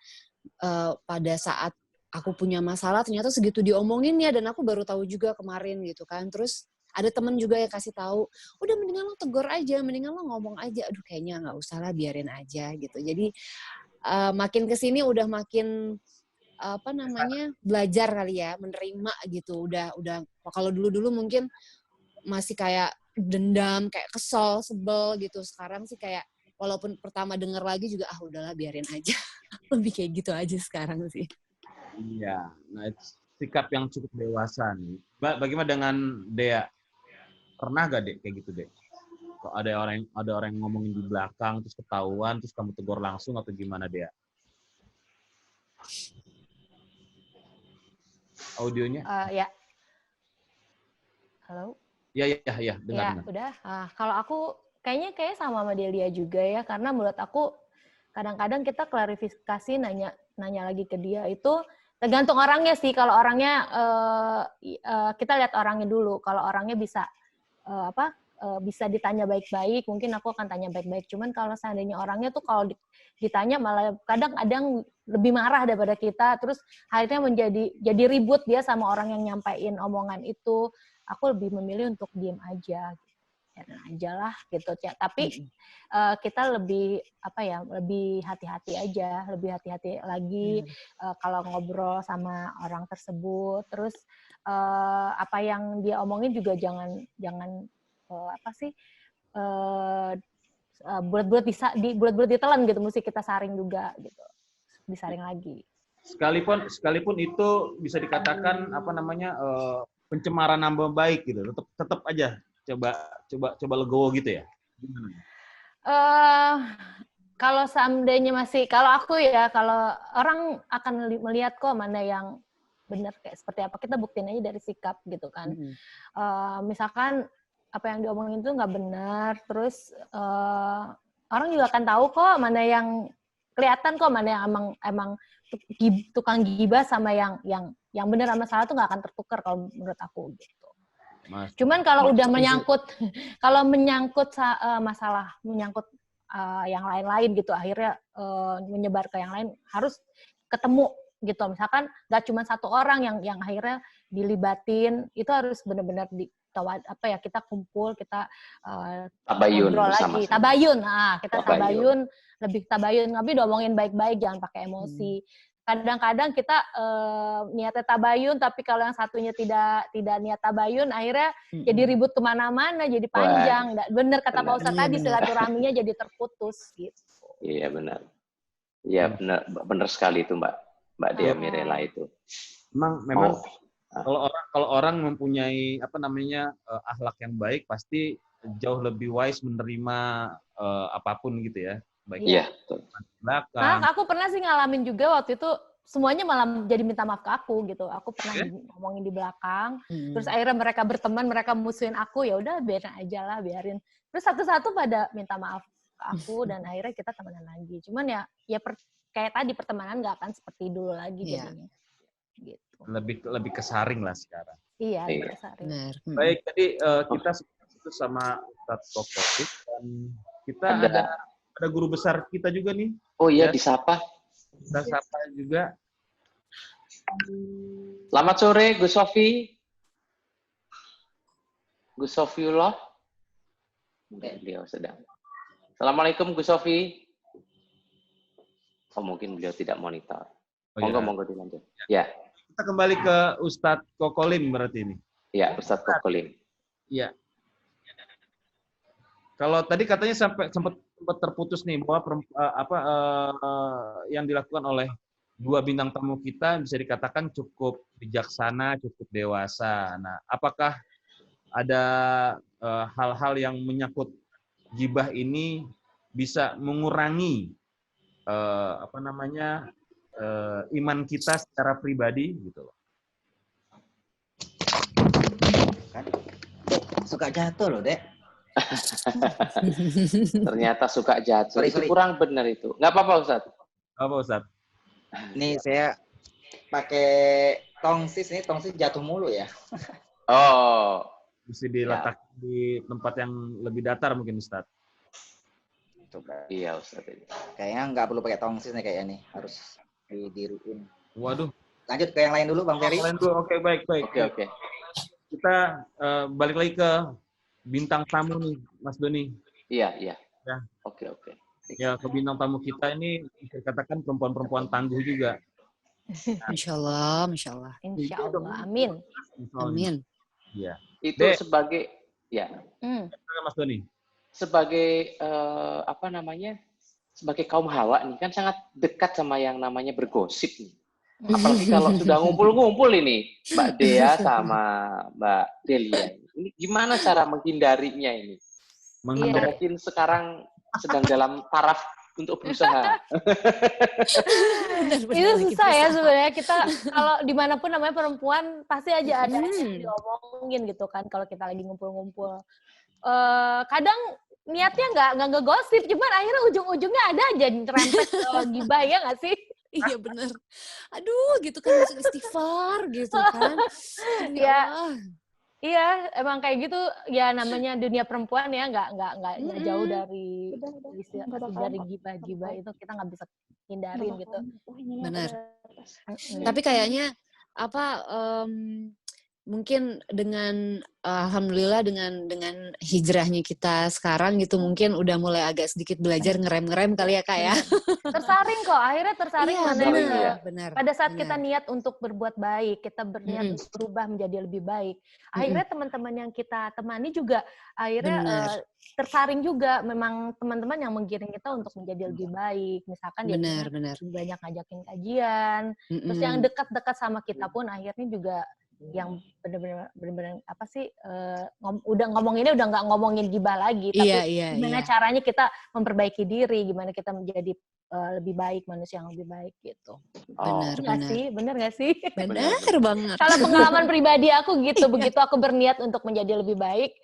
pada saat aku punya masalah ternyata segitu diomonginnya dan aku baru tahu juga kemarin gitu kan. Terus ada temen juga yang kasih tahu, udah mendingan lo tegur aja, mendingan lo ngomong aja. Aduh kayaknya nggak usah lah, biarin aja gitu. Jadi makin kesini udah makin belajar kali ya, menerima gitu. Udah kalau dulu mungkin masih kayak dendam, kayak kesel, sebel gitu. Sekarang sih kayak walaupun pertama denger lagi juga udahlah biarin aja. Lebih kayak gitu aja sekarang sih. Iya, nah itu sikap yang cukup dewasa nih. Bagaimana dengan Dea? Pernah gak Dek kayak gitu Dek? Kok ada orang yang ngomongin di belakang terus ketahuan terus kamu tegur langsung atau gimana Dea? Audionya? Ya. Halo? Ya, dengar. Udah. Kalau aku kayaknya sama Delia juga ya, karena menurut aku kadang-kadang kita klarifikasi nanya lagi ke dia itu Tergantung orangnya sih. Kalau orangnya kita lihat orangnya dulu. Kalau orangnya bisa bisa ditanya baik-baik, mungkin aku akan tanya baik-baik. Cuman kalau seandainya orangnya tuh kalau ditanya malah kadang lebih marah daripada kita, terus akhirnya jadi ribut dia sama orang yang nyampein omongan itu. Aku lebih memilih untuk diem aja, aja lah gitu. Tapi kita lebih lebih hati-hati aja, lebih hati-hati lagi kalau ngobrol sama orang tersebut. Terus apa yang dia omongin juga jangan bulat-bulat ditelan gitu, mesti kita saring juga gitu, disaring lagi. Sekalipun itu bisa dikatakan pencemaran nama baik gitu, tetap aja coba legowo gitu ya. Kalau seandainya kalau aku ya, kalau orang akan melihat kok mana yang benar kayak seperti apa, kita buktiin aja dari sikap gitu kan. Misalkan apa yang diomongin itu nggak benar, terus orang juga akan tahu kok mana yang kelihatan kok mana yang emang tukang gibah sama yang benar sama salah tuh nggak akan tertukar kalau menurut aku gitu. Cuman kalau udah menyangkut masalah menyangkut yang lain-lain gitu, akhirnya menyebar ke yang lain, harus ketemu gitu. Misalkan nggak cuma satu orang yang akhirnya dilibatin, itu harus benar-benar kita kumpul, kita ngobrol lagi, tabayun. Kita lebih tabayun, tapi ngomongin baik-baik, jangan pakai emosi. Kadang-kadang kita niatnya tabayun, tapi kalau yang satunya tidak niat tabayun, akhirnya jadi ribut kemana-mana, jadi panjang. Bener kata Pak Ustadz tadi, silaturahminya jadi terputus gitu. Iya benar. Iya benar sekali itu Mbak Dea Mirela itu. Memang kalau orang mempunyai akhlak yang baik, pasti jauh lebih wise menerima apapun gitu ya. Baik. Iya, betul. Aku pernah sih ngalamin juga waktu itu, semuanya malah jadi minta maaf ke aku gitu. Aku pernah ngomongin di belakang, terus akhirnya mereka berteman, mereka musuhin aku, ya udah biarin. Terus satu-satu pada minta maaf ke aku dan akhirnya kita temenan lagi. Cuman kayak tadi pertemanan nggak akan seperti dulu lagi jadinya. Gitu. Lebih kesaring lah sekarang. Iya, lebih kesaring. Baik, tadi kita itu sama Ustadz Kokotik, dan kita ada guru besar kita juga nih. Oh iya, disapa. Kita sapa juga. Selamat sore, Gus Sofi. Gus Sofiullah. Beliau sedang. Assalamualaikum, Gus Sofi. Oh, mungkin beliau tidak monitor. Monggo dilanjut. Ya. Kita kembali ke Ustadz Kokolim berarti ini. Ya, Ustadz Kokolim. Iya. Kalau tadi katanya sempat terputus nih bahwa yang dilakukan oleh dua bintang tamu kita bisa dikatakan cukup bijaksana, cukup dewasa. Nah, apakah ada hal-hal yang menyangkut gibah ini bisa mengurangi iman kita secara pribadi gitu loh? Kan suka jatuh loh, Dek. Ternyata suka jatuh. Sorry. Itu kurang benar itu. Nggak apa-apa, Ustaz. Apa, Ustaz? Nih saya pakai tongsis, ini tongsis jatuh mulu ya. Oh. Mesti diletak di tempat yang lebih datar mungkin, Ustaz. Coba. Iya, Ustaz. Kayaknya nggak perlu pakai tongsis nih kayaknya nih. Harus didiruin. Waduh. Lanjut ke yang lain dulu, Bang Ferry. Oke, baik. Oke. Kita balik lagi ke bintang tamu nih, Mas Doni. Iya. Ya. Oke. Ya, ke bintang tamu kita ini bisa dikatakan perempuan-perempuan tangguh juga. Insya Allah. Amin. Iya. Itu sebagai Mas Doni. Sebagai sebagai kaum hawa nih kan sangat dekat sama yang namanya bergosip nih. Apalagi kalau sudah ngumpul-ngumpul ini Mbak Dea sama Mbak Delia. Ini gimana cara menghindarinya ini? Atau mungkin sekarang sedang dalam taraf untuk berusaha. Itu susah ya sebenarnya. Kita kalau dimanapun namanya perempuan pasti aja ada yang diomongin gitu kan kalau kita lagi ngumpul-ngumpul. Kadang niatnya nggak ngegosip, cuman akhirnya ujung-ujungnya ada aja nyerempet gibah, ya nggak sih? Iya bener. Aduh gitu kan langsung istighfar gitu kan. Aduh, ya Ya, Allah. iya, emang kayak gitu ya namanya dunia perempuan ya, nggak jauh Mm-mm. dari dari gibah-gibah itu kita nggak bisa hindarin gitu. Bener. Mm-mm. Tapi kayaknya mungkin dengan alhamdulillah dengan hijrahnya kita sekarang gitu mungkin udah mulai agak sedikit belajar ngerem kali ya Kak ya. Tersaring kok, akhirnya tersaring Iya mana benar, benar. pada saat kita benar. niat untuk berbuat baik, kita berniat Mm-mm. untuk berubah menjadi lebih baik. Mm-mm. Akhirnya teman-teman yang kita temani juga akhirnya Benar. tersaring juga, memang teman-teman yang menggiring kita untuk menjadi lebih baik. Misalkan dia Benar. lebih banyak ngajakin kajian, terus yang Mm-mm. dekat-dekat sama kita pun akhirnya juga yang benar-benar apa sih udah ngomonginnya udah nggak ngomongin gibah lagi, tapi Iya. gimana caranya kita memperbaiki diri, gimana kita menjadi lebih baik, manusia yang lebih baik gitu. Benar. Bener nggak sih? Benar banget. Kalau pengalaman pribadi aku gitu, begitu aku berniat untuk menjadi lebih baik,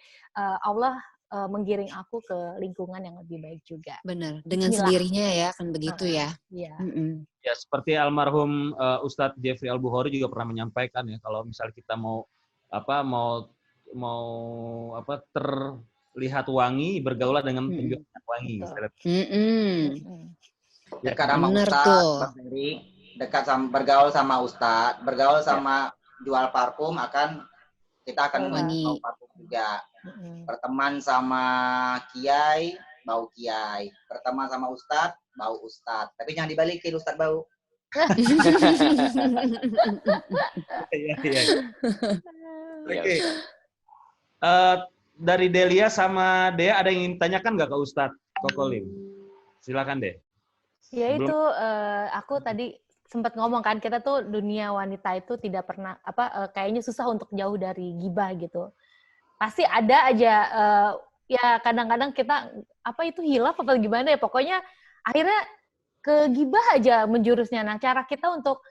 Allah menggiring aku ke lingkungan yang lebih baik juga. Benar. Dengan Bismillah. sendirinya ya kan begitu ya. Iya. Mm-mm. Ya, seperti almarhum Ustadz Jeffrey Al-Bukhari juga pernah menyampaikan ya, kalau misalnya kita mau terlihat wangi, bergaulah dengan penjual yang wangi. Dekat sama Bener Ustadz, tuh. Bang Ferry, bergaul sama Ustadz, bergaul sama jual parfum kita akan Wangi. bau parfum juga. Berteman sama kiai, bau kiai. Berteman sama Ustadz, bau Ustadz. Tapi jangan dibalikin Ustadz bau. Iya. Oke. Dari Delia sama Dea ada yang ingin tanyakan nggak ke Ustadz Kokolim? Silakan deh. Ya itu aku tadi sempat ngomong kan, kita tuh dunia wanita itu tidak pernah kayaknya susah untuk jauh dari gibah gitu. Pasti ada aja ya kadang-kadang kita itu hilaf apa gimana ya, pokoknya akhirnya ke gibah aja menjurusnya. Nah, cara kita untuk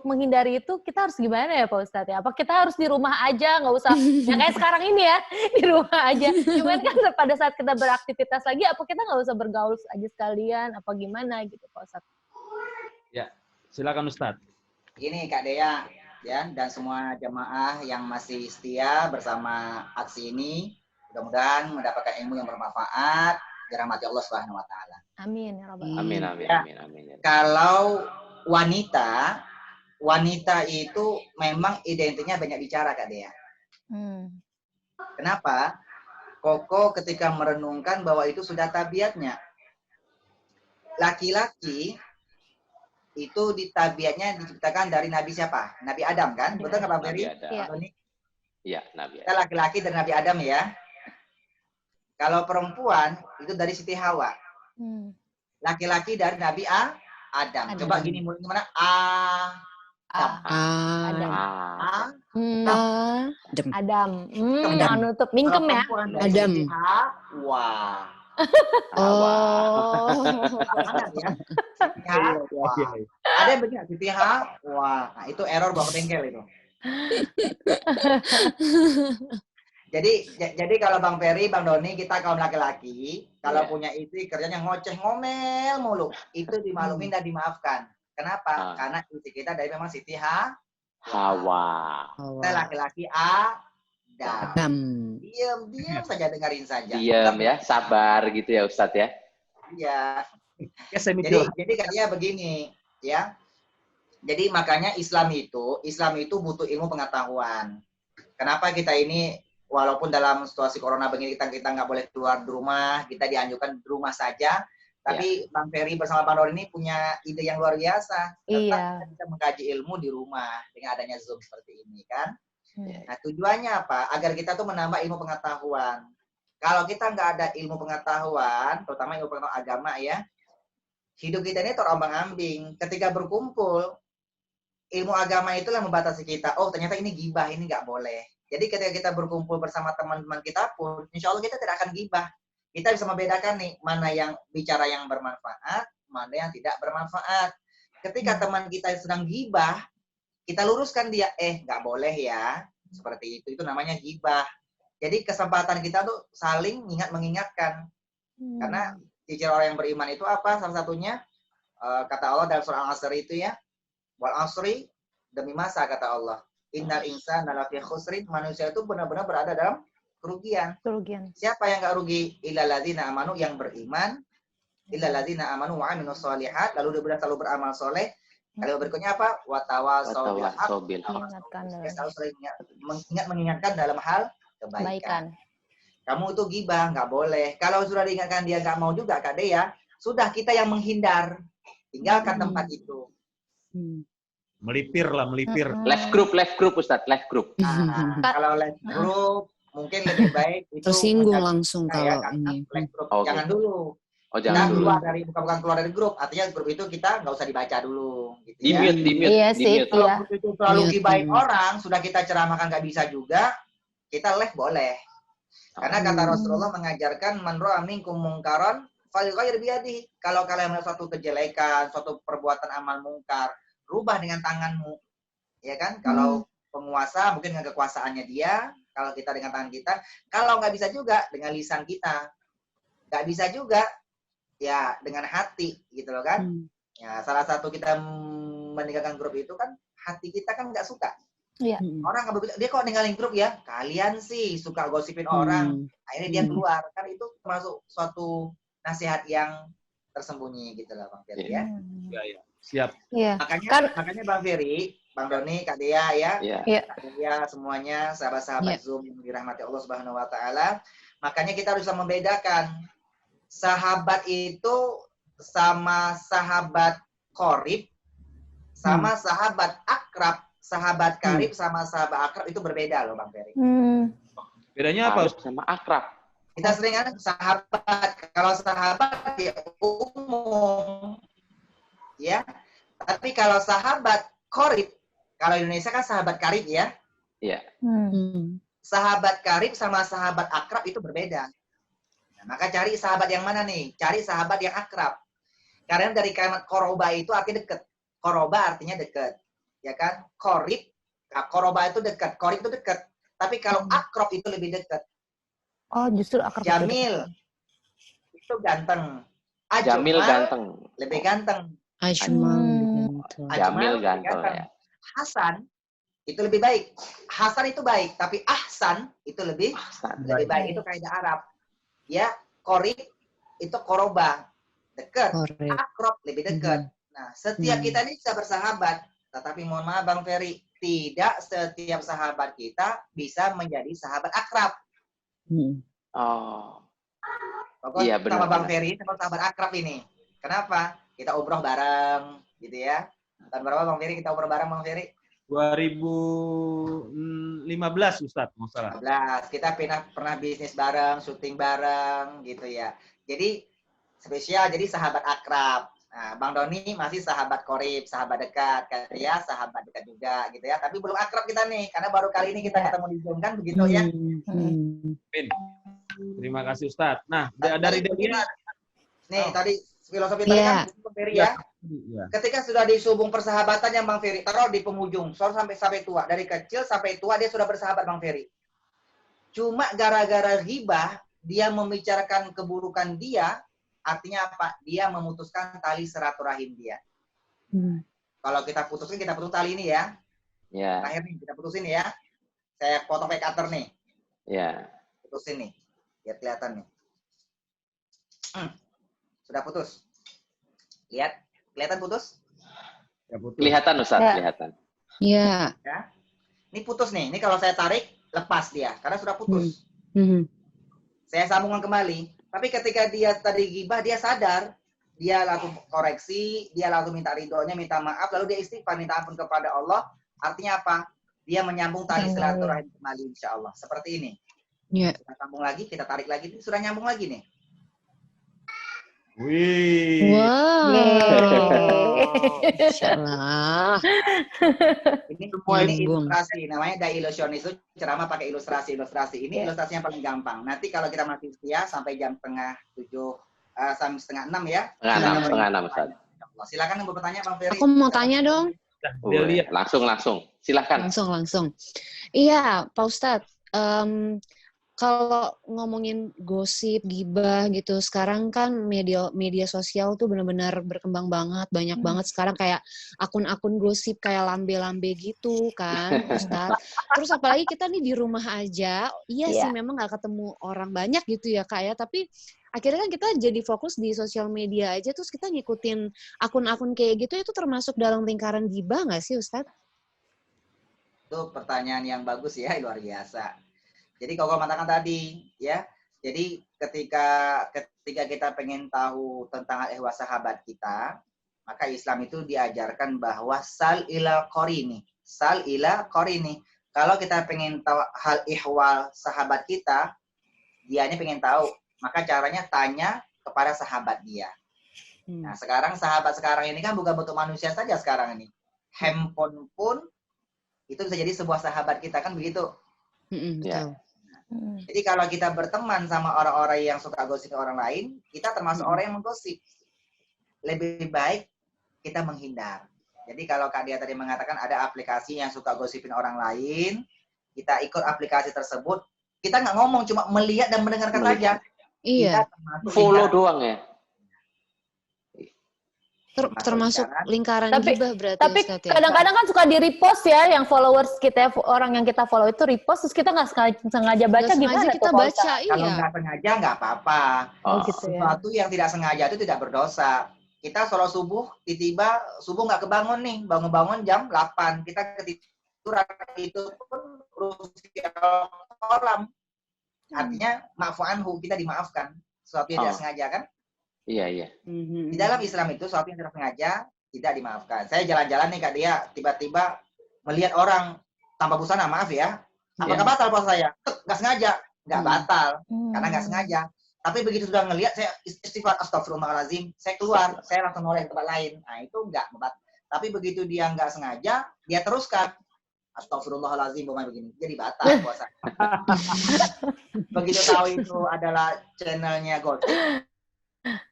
menghindari itu kita harus gimana ya Pak Ustadz ya? Apa kita harus di rumah aja, nggak usah yang kayak sekarang ini ya, di rumah aja. Cuman kan pada saat kita beraktivitas lagi, apa kita nggak usah bergaul aja sekalian, apa gimana gitu Pak Ustadz? Ya, silakan Ustadz. Gini Kak Dea, ya, dan semua jamaah yang masih setia bersama aksi ini, mudah-mudahan mendapatkan ilmu yang bermanfaat, dirahmati Allah Subhanahu wa taala. Amin ya rabbal Amin. Kalau wanita itu memang identiknya banyak bicara Kak Dea. Kenapa? Koko ketika merenungkan bahwa itu sudah tabiatnya. Laki-laki itu tabiatnya diciptakan dari Nabi siapa? Nabi Adam kan? Betul nggak Bang Ferry? Iya, Nabi Adam. Kita laki-laki dari Nabi Adam ya. Kalau perempuan itu dari Siti Hawa. Laki-laki dari Nabi Adam. Coba gini gimana? Adam. Jangan nutup mingkem ya. Adam. Wah. Ada yang begini Siti Hawa. Nah, itu error bawa ke bengkel itu. Jadi kalau Bang Ferry, Bang Doni, kita kaum laki-laki, kalau punya istri kerjanya ngoceh ngomel mulu, itu dimaklumin dan dimaafkan. Kenapa? Karena istri kita dari memang Siti Hawa. Kita laki-laki Adam. Diam saja, dengerin saja. Diam ya, sabar gitu ya Ustadz ya. Iya. Jadi katanya begini, ya. Jadi makanya Islam itu butuh ilmu pengetahuan. Kenapa kita ini walaupun dalam situasi corona begini kita nggak boleh keluar di rumah, kita dianjurkan di rumah saja. Tapi Bang Ferry bersama Bang Doni ini punya ide yang luar biasa. Kita bisa mengkaji ilmu di rumah dengan adanya Zoom seperti ini kan. Nah tujuannya apa? Agar kita tuh menambah ilmu pengetahuan. Kalau kita nggak ada ilmu pengetahuan, terutama ilmu pengetahuan agama ya, hidup kita ini terombang-ambing. Ketika berkumpul, ilmu agama itulah membatasi kita. Oh ternyata ini gibah, ini nggak boleh. Jadi ketika kita berkumpul bersama teman-teman kita pun, insya Allah kita tidak akan gibah. Kita bisa membedakan nih, mana yang bicara yang bermanfaat, mana yang tidak bermanfaat. Ketika teman kita sedang gibah, kita luruskan dia, nggak boleh ya. Seperti itu namanya gibah. Jadi kesempatan kita tuh saling mengingatkan. Karena ciri orang yang beriman itu apa? Salah satunya, kata Allah dalam surah Al-Asr itu ya, wal asri, demi masa kata Allah. Innal insana lafi khusrin, manusia itu benar-benar berada dalam kerugian. Siapa yang enggak rugi? Illal ladzina amanu, yang beriman. Illal ladzina amanu wa amilus sholihat, lalu dia selalu beramal soleh. Kalau berikutnya apa? Watawasau bil haqq. Mengingatkan dalam hal kebaikan. Kamu itu gibah, nggak boleh. Kalau sudah diingatkan dia nggak mau juga, Kak Dea, sudah kita yang menghindar. Tinggalkan tempat itu. Melipir. Left group Ustadz, left group. Nah, kalau left group mungkin lebih baik itu tersinggung langsung kalau ini. Left group. Okay. Jangan dulu. Jangan dulu. Bukan keluar dari grup, artinya grup itu kita nggak usah dibaca dulu. Gitu Di ya. mute. Iya sih. Kalau Iya. grup itu terlalu gibahin orang, sudah kita ceramahkan nggak bisa juga, kita left boleh. Karena kata Rasulullah mengajarkan man ra'a minkum mungkaran falyughayyir biyadihi. Kalau kalian melihat suatu kejelekan, suatu perbuatan amal mungkar, rubah dengan tanganmu. Ya kan? Kalau penguasa mungkin dengan kekuasaannya dia, kalau kita dengan tangan kita, kalau nggak bisa juga dengan lisan kita. Nggak bisa juga ya dengan hati gitu loh kan. Ya, salah satu kita meninggalkan grup itu kan hati kita kan nggak suka. Iya. Orang nggak begitu, dia kok ninggalin grup ya? Kalian sih suka gosipin orang. Akhirnya dia keluar. Kan itu termasuk suatu nasihat yang tersembunyi gitu lah Bang Ferry ya. Iya. Siap. Iya. Makanya Bang Ferry, Bang Doni, Kak Dea ya. Iya. Kak Dea semuanya sahabat-sahabat Zoom yang dirahmati Allah Subhanahu wa taala. Makanya kita harus bisa membedakan sahabat itu sama sahabat qorib sama sahabat akrab. Sahabat karib sama sahabat akrab itu berbeda loh Bang Ferry. Bedanya apa? Sama akrab. Kita sering kan sahabat, kalau sahabat ya umum. Ya. Tapi kalau sahabat qarib, kalau Indonesia kan sahabat karib ya. Iya. Sahabat karib sama sahabat akrab itu berbeda. Nah, maka cari sahabat yang mana nih? Cari sahabat yang akrab. Karena dari kalimat qoroba itu artinya dekat. Qoroba artinya dekat. Ya kan? Qarib, qoroba itu dekat. Qarib itu dekat. Tapi kalau akrab itu lebih dekat. Oh, justru akrab. Jamil itu ganteng. Jamil ganteng. Lebih ganteng. Jamil ganteng ya. Hasan itu lebih baik. Hasan itu baik, tapi ahsan itu lebih baik. Itu kaidah Arab. Ya, qarib itu qoroba, dekat. Akrab lebih dekat. Nah, setiap kita ini bisa bersahabat, tetapi mohon maaf Bang Ferry, tidak setiap sahabat kita bisa menjadi sahabat akrab. Oh. Pokoknya Iya, benar, sama Bang benar. Ferry sama sahabat akrab ini. Kenapa? Kita umroh bareng, gitu ya. Tahun berapa Bang Ferry kita umroh bareng Bang Ferry? 2015 Ustadz, nggak salah. 15. Kita pernah bisnis bareng, syuting bareng, gitu ya. Jadi spesial, jadi sahabat akrab. Nah, Bang Doni masih sahabat qorib, sahabat dekat, ya sahabat dekat juga, gitu ya. Tapi belum akrab kita nih, karena baru kali ini kita ketemu di Zoom kan, begitu ya. Terima kasih Ustadz. Nah, dari Delia. Nih, tadi filosofi tadi kan Bang Ferry ya. Ketika sudah di subung persahabatan yang Bang Ferry, taruh di penghujung, sampai tua. Dari kecil sampai tua dia sudah bersahabat Bang Ferry. Cuma gara-gara ghibah, dia membicarakan keburukan dia, artinya apa? Dia memutuskan tali silaturahim dia. Kalau kita putus tali ini ya. Ya. Terakhir nih, kita putusin ya. Saya potong pakai cutter nih. Ya. Putusin nih. Biar kelihatan nih. Sudah putus. Lihat. Kelihatan putus? Ya, putus. Kelihatan Ustaz, kelihatan. Iya. Ya. Ini putus nih. Ini kalau saya tarik, lepas dia. Karena sudah putus. Saya sambungkan kembali. Tapi ketika dia tadi gibah, dia sadar. Dia langsung koreksi, dia langsung minta ridhonya, minta maaf, lalu dia istighfar, minta ampun kepada Allah. Artinya apa? Dia menyambung tali silaturahim kembali, insya Allah. Seperti ini. Iya. Kita sambung lagi, kita tarik lagi. Sudah nyambung lagi nih. Wih. Wow. Insyaallah. Ini ilustrasi, namanya ilusionis, itu ceramah pakai ilustrasi. Ini ilustrasi yang paling gampang. Nanti kalau kita masih setia sampai jam setengah 7, sampai setengah 6 ya. Setengah 6 Ustaz. Silakan yang bertanya Bang Ferry. Aku mau tanya dong. Langsung. Silahkan. Langsung. Iya, Pak Ustadz. kalau ngomongin gosip, gibah gitu, sekarang kan media sosial tuh benar-benar berkembang banget, banyak banget sekarang kayak akun-akun gosip kayak lambe-lambe gitu kan, Ustadz. Terus apalagi kita nih di rumah aja, iya sih memang nggak ketemu orang banyak gitu ya Kak ya, tapi akhirnya kan kita jadi fokus di sosial media aja, terus kita ngikutin akun-akun kayak gitu, itu termasuk dalam lingkaran gibah nggak sih Ustadz? Itu pertanyaan yang bagus ya, luar biasa. Jadi kalau mengatakan tadi, ya, jadi ketika kita pengen tahu tentang ihwa sahabat kita, maka Islam itu diajarkan bahwa sal ila qarini. Kalau kita pengen tahu hal ihwal sahabat kita, dianya pengen tahu, maka caranya tanya kepada sahabat dia. Nah, sekarang sahabat sekarang ini kan bukan bentuk manusia saja sekarang ini. Handphone pun itu bisa jadi sebuah sahabat kita, kan begitu? Betul. Jadi kalau kita berteman sama orang-orang yang suka gosip orang lain, kita termasuk orang yang menggosip. Lebih baik kita menghindar. Jadi kalau Kak Dia tadi mengatakan ada aplikasi yang suka gosipin orang lain, kita ikut aplikasi tersebut, kita nggak ngomong, cuma melihat dan mendengarkan saja. Iya. Follow doang ya. Termasuk lingkaran gibah berarti. Tapi Ustadz, kadang-kadang kan suka di repost ya, yang followers kita, orang yang kita follow itu repost, terus kita nggak sengaja baca, gimana kita baca, iya. Kalau nggak sengaja nggak apa-apa. Gitu ya. Sesuatu yang tidak sengaja itu tidak berdosa. Kita sholat subuh, tiba-tiba subuh nggak kebangun nih, bangun-bangun jam 8. Kita ketiduran, itu pun rusia kolam. Artinya maafu anhu, kita dimaafkan. Sesuatu yang tidak sengaja kan? Iya. Di dalam Islam itu sesuatu yang tidak sengaja tidak dimaafkan. Saya jalan-jalan nih Kak Dia, tiba-tiba melihat orang tanpa busana, maaf ya. Apakah batal puasa saya? Nggak sengaja. Nggak batal. Karena nggak sengaja. Tapi begitu sudah ngelihat, saya istighfar, astagfirullahaladzim, saya keluar, saya langsung noleh ke tempat lain. Nah itu nggak batal. Tapi begitu dia nggak sengaja, dia teruskan. Astagfirullahaladzim, bukan begini. Jadi batal puasa. Begitu tahu itu adalah channelnya gosip,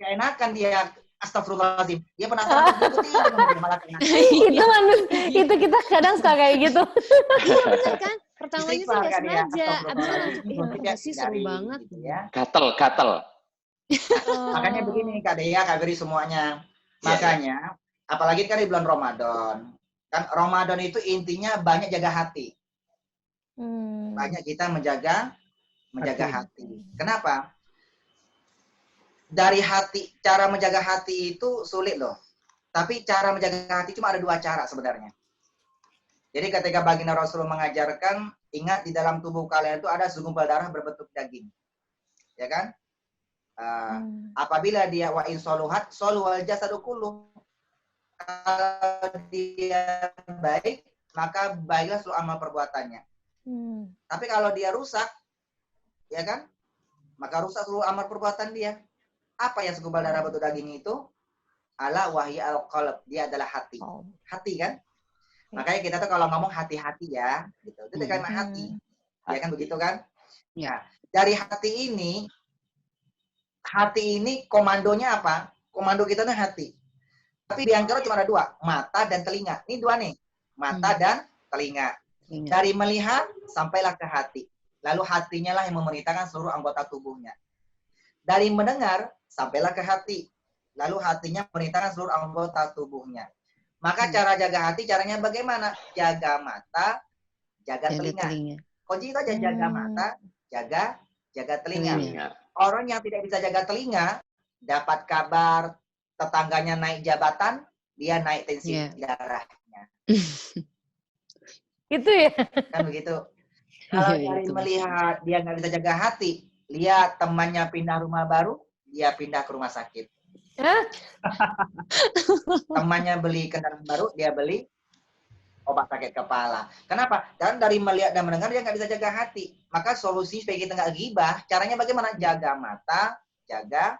keenakan dia, astagfirullahaladzim. Dia penasaran malah kena. Itu kita kadang suka kayak gitu. Iya benar kan? Pertamanya sih nggak sengaja. Abis itu langsung, sih seru banget. Gitu ya. Gatel. Makanya begini Kak Dea, Kak Beri semuanya. Makanya, apalagi kan di bulan Ramadan. Kan Ramadan itu intinya banyak jaga hati. Banyak kita menjaga hati. Kenapa? Dari hati, cara menjaga hati itu sulit loh. Tapi cara menjaga hati cuma ada 2 cara sebenarnya. Jadi ketika baginda Rasulullah mengajarkan, ingat di dalam tubuh kalian itu ada segumpal darah berbentuk daging. Ya kan? Apabila dia wa in soluhat, soluhal jasadu kulluh. Kalau dia baik, maka baiklah seluruh amal perbuatannya. Tapi kalau dia rusak, ya kan? Maka rusak seluruh amal perbuatan dia. Apa yang segumpal darah bentuk daging itu? Ala wahya al-qalb. Dia adalah hati. Hati kan? Makanya kita tuh kalau ngomong hati-hati ya. Gitu. Itu kalimat hati. Ya kan begitu kan? Ya. Dari hati ini komandonya apa? Komando kita tuh hati. Tapi di antara cuma ada 2. Mata dan telinga. Ini 2 nih. Mata dan telinga. Dari melihat sampailah ke hati. Lalu hatinya lah yang memerintahkan seluruh anggota tubuhnya. Dari mendengar, sampailah ke hati. Lalu hatinya memerintahkan seluruh anggota tubuhnya. Maka cara jaga hati, caranya bagaimana? Jaga mata, jaga telinga. Kunci itu aja, jaga mata, jaga telinga. Orang yang tidak bisa jaga telinga, dapat kabar tetangganya naik jabatan, dia naik tensi darahnya. Itu ya? Kan begitu. Kalau dari melihat dia nggak bisa jaga hati, lihat temannya pindah rumah baru, dia pindah ke rumah sakit. Temannya beli kendaraan baru, dia beli obat sakit kepala. Kenapa? Karena dari melihat dan mendengar dia nggak bisa jaga hati. Maka solusi supaya kita nggak gibah, caranya bagaimana? Jaga mata, jaga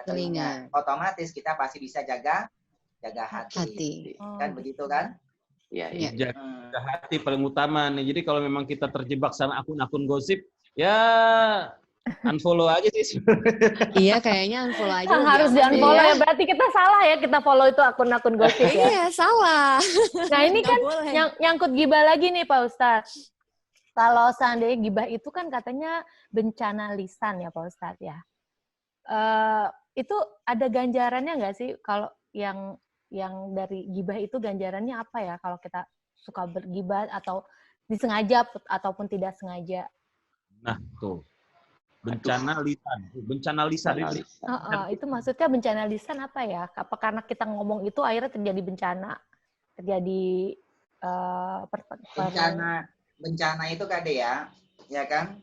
telinga. Otomatis kita pasti bisa jaga hati. Kan begitu kan? Iya. Jaga hati paling utama nih. Jadi kalau memang kita terjebak sama akun-akun gosip, ya unfollow aja sih. Iya, kayaknya unfollow aja. Harus di-unfollow ya. Berarti kita salah ya, kita follow itu akun-akun gosip ya. Iya, salah. Nah, ini kan nyangkut gibah lagi nih Pak Ustadz. Kalau seandainya gibah itu kan katanya bencana lisan ya Pak Ustadz ya. Itu ada ganjarannya nggak sih kalau yang dari gibah itu ganjarannya apa ya kalau kita suka bergibah atau disengaja ataupun tidak sengaja? Nah, tuh. Bencana lisan. Bencana lisan. Bencana lisan. Itu maksudnya bencana lisan apa ya? Apa karena kita ngomong itu akhirnya terjadi bencana? Terjadi bencana itu Kak Dea, ya kan?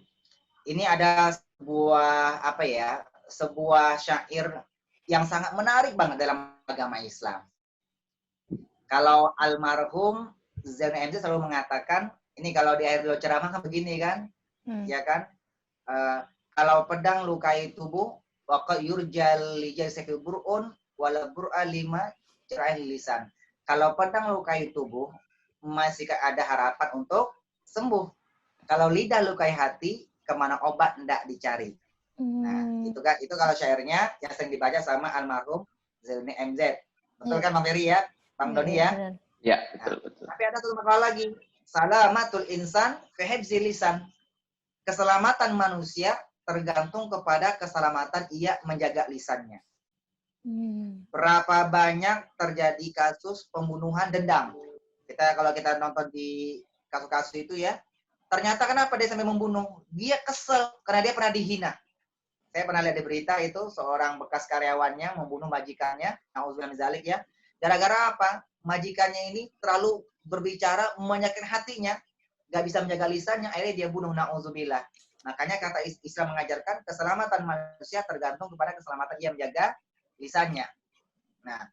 Ini ada sebuah syair yang sangat menarik banget dalam agama Islam. Kalau almarhum Zainul MZ selalu mengatakan, ini kalau di akhir ceramah kan begini kan, ya kan? Kalau pedang lukai tubuh, waqad yurjal lijasati bur'un wala bur'a lima cerah lisan. Kalau pedang lukai tubuh, masih ada harapan untuk sembuh. Kalau lidah lukai hati, kemana obat hendak dicari. Nah, itu kalau syairnya yang sering dibaca sama almarhum Zainul MZ. Betul kan Bang Ferry ya? Bang Doni ya? Ya, betul. Tapi ada satu masalah lagi. Salamatul insan fi hifzi lisan. Keselamatan manusia tergantung kepada keselamatan ia menjaga lisannya. Berapa banyak terjadi kasus pembunuhan dendam? Kalau kita nonton di kasus-kasus itu ya, ternyata kenapa dia sampai membunuh? Dia kesel karena dia pernah dihina. Saya pernah lihat di berita itu seorang bekas karyawannya membunuh majikannya, na'udzubillah min dzalik ya. Gara-gara apa? Majikannya ini terlalu berbicara menyakitkan hatinya, nggak bisa menjaga lisannya, akhirnya dia bunuh, na'udzubillah. Makanya kata Islam mengajarkan keselamatan manusia tergantung kepada keselamatan ia menjaga lisannya. Nah,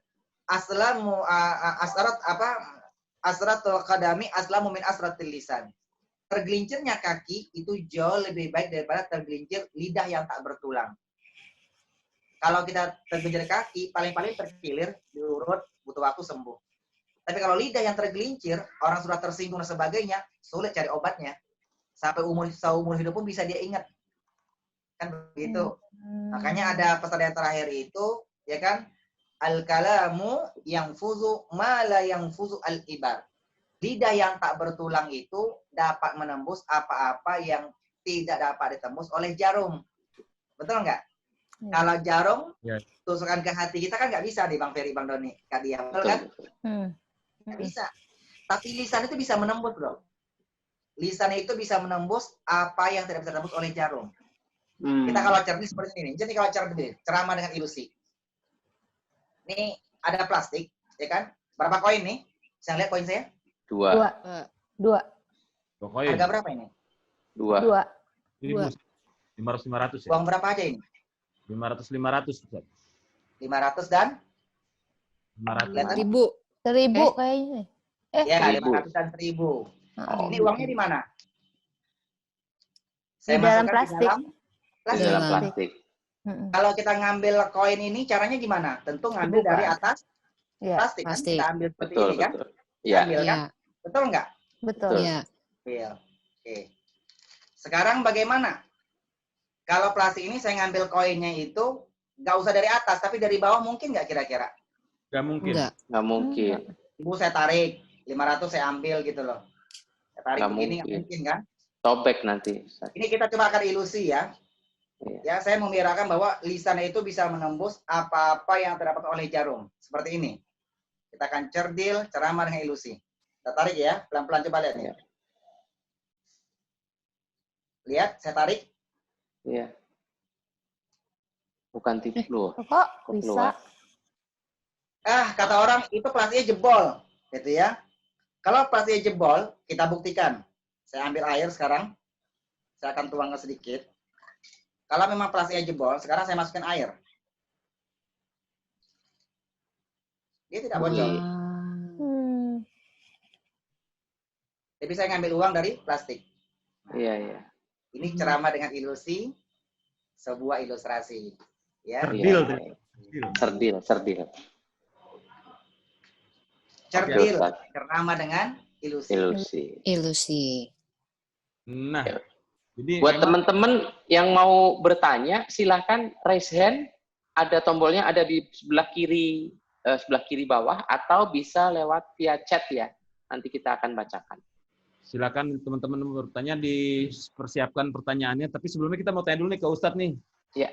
asratul qadami aslamu min asratil lisan. Tergelincirnya kaki itu jauh lebih baik daripada tergelincir lidah yang tak bertulang. Kalau kita tergelincir kaki, paling-paling terkilir, diurut, butuh waktu sembuh. Tapi kalau lidah yang tergelincir, orang sudah tersinggung dan sebagainya, sulit cari obatnya. Sampai seumur hidup pun bisa dia ingat. Kan begitu. Makanya ada pesan yang terakhir itu, ya kan? Al-kalamu yang fuzu ma la yang fuzu al-ibar. Lidah yang tak bertulang itu dapat menembus apa-apa yang tidak dapat ditembus oleh jarum. Betul nggak? Kalau jarum tusukkan ke hati kita kan nggak bisa nih Bang Ferry, Bang Doni, Kak Dia. Betul kan? Nggak bisa. Tapi lisan itu bisa menembus, bro. Lisan itu bisa menembus apa yang tidak bisa ditembus oleh jarum. Kita kalau cerdik seperti ini. Jadi kalau cerdik, ceramah dengan ilusi. Ini ada plastik, ya kan? Berapa koin nih? Bisa lihat koin saya? Dua. Harga berapa ini? Dua. 500 ya? Uang berapa aja ini? 500. 500 dan? 500. 1.000 kayaknya. Ya, 500 dan 1.000. Ini uangnya di mana? Di dalam plastik. Di dalam plastik. Kalau kita ngambil koin ini, caranya gimana? Tentu ngambil dari atas plastik. Kan? Kita ambil seperti ini kan? Iya. Ambil kan? Betul nggak? Betul. Iya. Oke. Sekarang bagaimana? Kalau plastik ini saya ngambil koinnya itu, nggak usah dari atas, tapi dari bawah mungkin nggak kira-kira? Nggak mungkin. Nggak mungkin. Ibu saya tarik, 500 saya ambil gitu loh. Saya tarik begini, nggak mungkin kan? Sobek nanti. Ini kita coba akan ilusi ya. Ya, saya membiarkan bahwa lisan itu bisa menembus apa-apa yang terdapat oleh jarum. Seperti ini. Kita akan cerdil, ceramah dengan ilusi. Kita tarik ya, pelan-pelan coba lihat nih. Lihat, saya tarik. Iya. Bukan tipu loh. Kok bisa? Kata orang itu plastiknya jebol, gitu ya. Kalau plastiknya jebol, kita buktikan. Saya ambil air sekarang. Saya akan tuangkan sedikit. Kalau memang plastiknya jebol, sekarang saya masukkan air. Dia tidak bocor. Jadi saya ngambil uang dari plastik. Iya. Ini ceramah dengan ilusi, sebuah ilustrasi. Ya. Cerdil. Cerdil, ceramah dengan ilusi. Nah, jadi buat teman-teman yang mau bertanya, silahkan raise hand. Ada tombolnya ada di sebelah kiri bawah, atau bisa lewat via chat ya. Nanti kita akan bacakan. Silakan teman-teman bertanya, dipersiapkan pertanyaannya. Tapi sebelumnya kita mau tanya dulu nih ke Ustadz nih. Ya.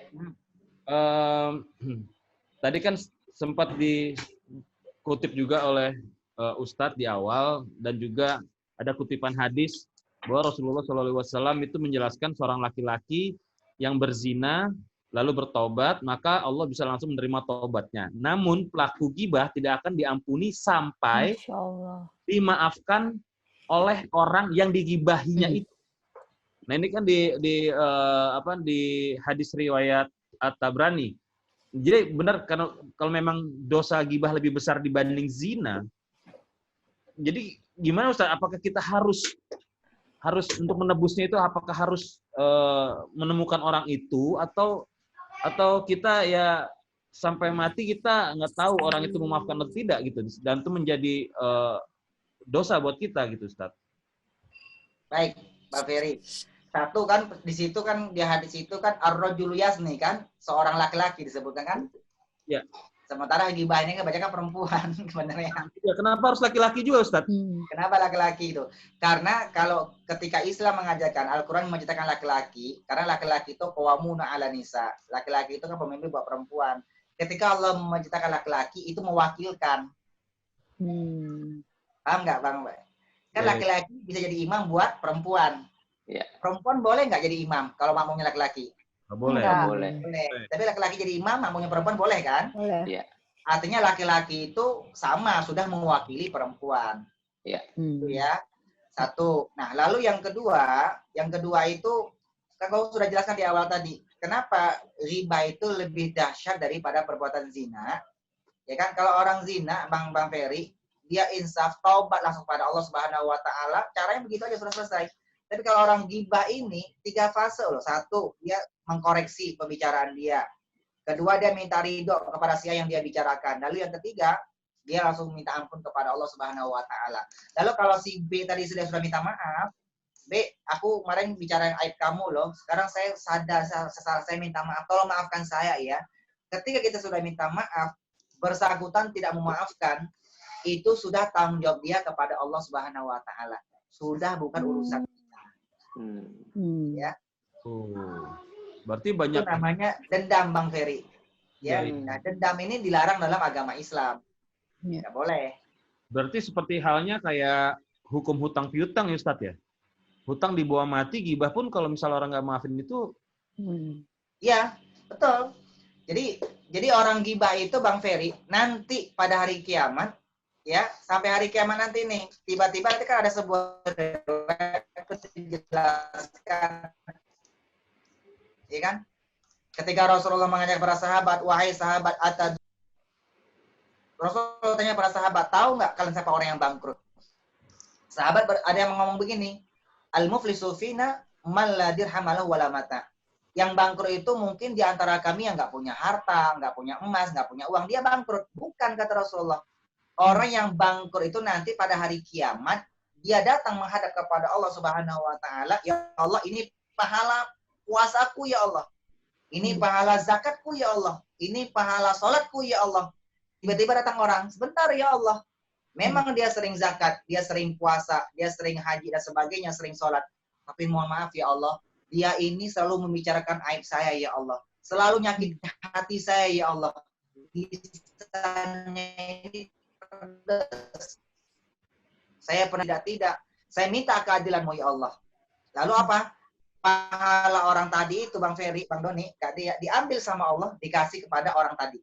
Tadi kan sempat dikutip juga oleh Ustadz di awal, dan juga ada kutipan hadis bahwa Rasulullah SAW itu menjelaskan seorang laki-laki yang berzina lalu bertobat, maka Allah bisa langsung menerima tobatnya. Namun pelaku ghibah tidak akan diampuni sampai Masya Allah. dimaafkan oleh orang yang digibahinya itu. Nah, ini kan di hadis riwayat At-Tabrani. Jadi benar, kalau memang dosa ghibah lebih besar dibanding zina, jadi gimana Ustaz? Apakah kita harus untuk menebusnya itu, apakah harus menemukan orang itu, atau kita ya sampai mati kita nggak tahu orang itu memaafkan atau tidak gitu, dan itu menjadi dosa buat kita gitu, Ustaz. Baik, Pak Ferry. Satu kan di situ kan, di hadis itu kan ar-rajulu yazni kan, seorang laki-laki disebutkan kan? Ya. Sementara ghibah ini kebanyakan perempuan sebenarnya. Ya, kenapa harus laki-laki juga, Ustaz? Kenapa laki-laki itu? Karena kalau ketika Islam mengajarkan, Al-Quran menciptakan laki-laki, karena laki-laki itu qawwamuna 'ala nisa. Laki-laki itu kan pemimpin buat perempuan. Ketika Allah menciptakan laki-laki, itu mewakilkan. Paham nggak, Bang? Kan laki-laki bisa jadi imam buat perempuan. Ya. Perempuan boleh nggak jadi imam kalau makmumnya laki-laki? Nggak boleh. Nggak. Boleh. Boleh. Tapi laki-laki jadi imam, makmumnya perempuan boleh kan? Boleh. Iya. Artinya laki-laki itu sama, sudah mewakili perempuan. Iya. Itu ya. Satu. Nah, lalu yang kedua itu kan kau sudah jelaskan di awal tadi. Kenapa riba itu lebih dahsyat daripada perbuatan zina? Ya kan, kalau orang zina, Bang Ferry, dia insaf, taubat langsung pada Allah Subhanahu wa taala, caranya begitu aja sudah selesai. Tapi kalau orang ghibah ini 3 fase loh. Satu, dia mengkoreksi pembicaraan dia. Kedua, dia minta ridho kepada siapa yang dia bicarakan. Lalu yang ketiga, dia langsung minta ampun kepada Allah Subhanahu wa taala. Lalu kalau si B tadi sudah minta maaf, B, aku kemarin bicara aib kamu loh. Sekarang saya sadar, saya minta maaf. Tolong maafkan saya ya. Ketika kita sudah minta maaf, bersangkutan tidak memaafkan, itu sudah tanggung jawab dia kepada Allah Subhanahu wa taala. Sudah bukan urusan kita. Ya. Berarti banyak. Itu namanya dendam, Bang Ferry. Ya. Nah, dendam ini dilarang dalam agama Islam. Tidak boleh. Berarti seperti halnya kayak hukum hutang piutang ya, Ustaz ya? Hutang dibawa mati, ghibah pun kalau misalnya orang nggak maafin itu. Iya, betul. Jadi orang ghibah itu, Bang Ferry, nanti pada hari kiamat, ya, sampai hari kiamat nanti nih, tiba-tiba nanti kan ada sebuah dijelaskan, ya kan? Ketika Rasulullah mengajak para sahabat, wahai sahabat, Rasulullah tanya para sahabat, tahu nggak kalian siapa orang yang bangkrut? Sahabat ada yang ngomong begini, al-muflisu fina man la dirham lahu wala mata. Yang bangkrut itu mungkin di antara kami yang nggak punya harta, nggak punya emas, nggak punya uang, dia bangkrut. Bukan, kata Rasulullah. Orang yang bangkrut itu nanti pada hari kiamat, dia datang menghadap kepada Allah Subhanahu wa taala, ya Allah, ini pahala puasaku ya Allah. Ini pahala zakatku ya Allah. Ini pahala salatku ya Allah. Tiba-tiba datang orang, sebentar ya Allah. Memang dia sering zakat, dia sering puasa, dia sering haji dan sebagainya, sering salat. Tapi mohon maaf ya Allah, dia ini selalu membicarakan aib saya ya Allah. Selalu nyakit hati saya ya Allah. Lisannya ini saya pernah tidak. Saya minta keadilanmu ya Allah. Lalu apa? Pahala orang tadi itu, Bang Ferry, Bang Doni, dia diambil sama Allah, dikasih kepada orang tadi.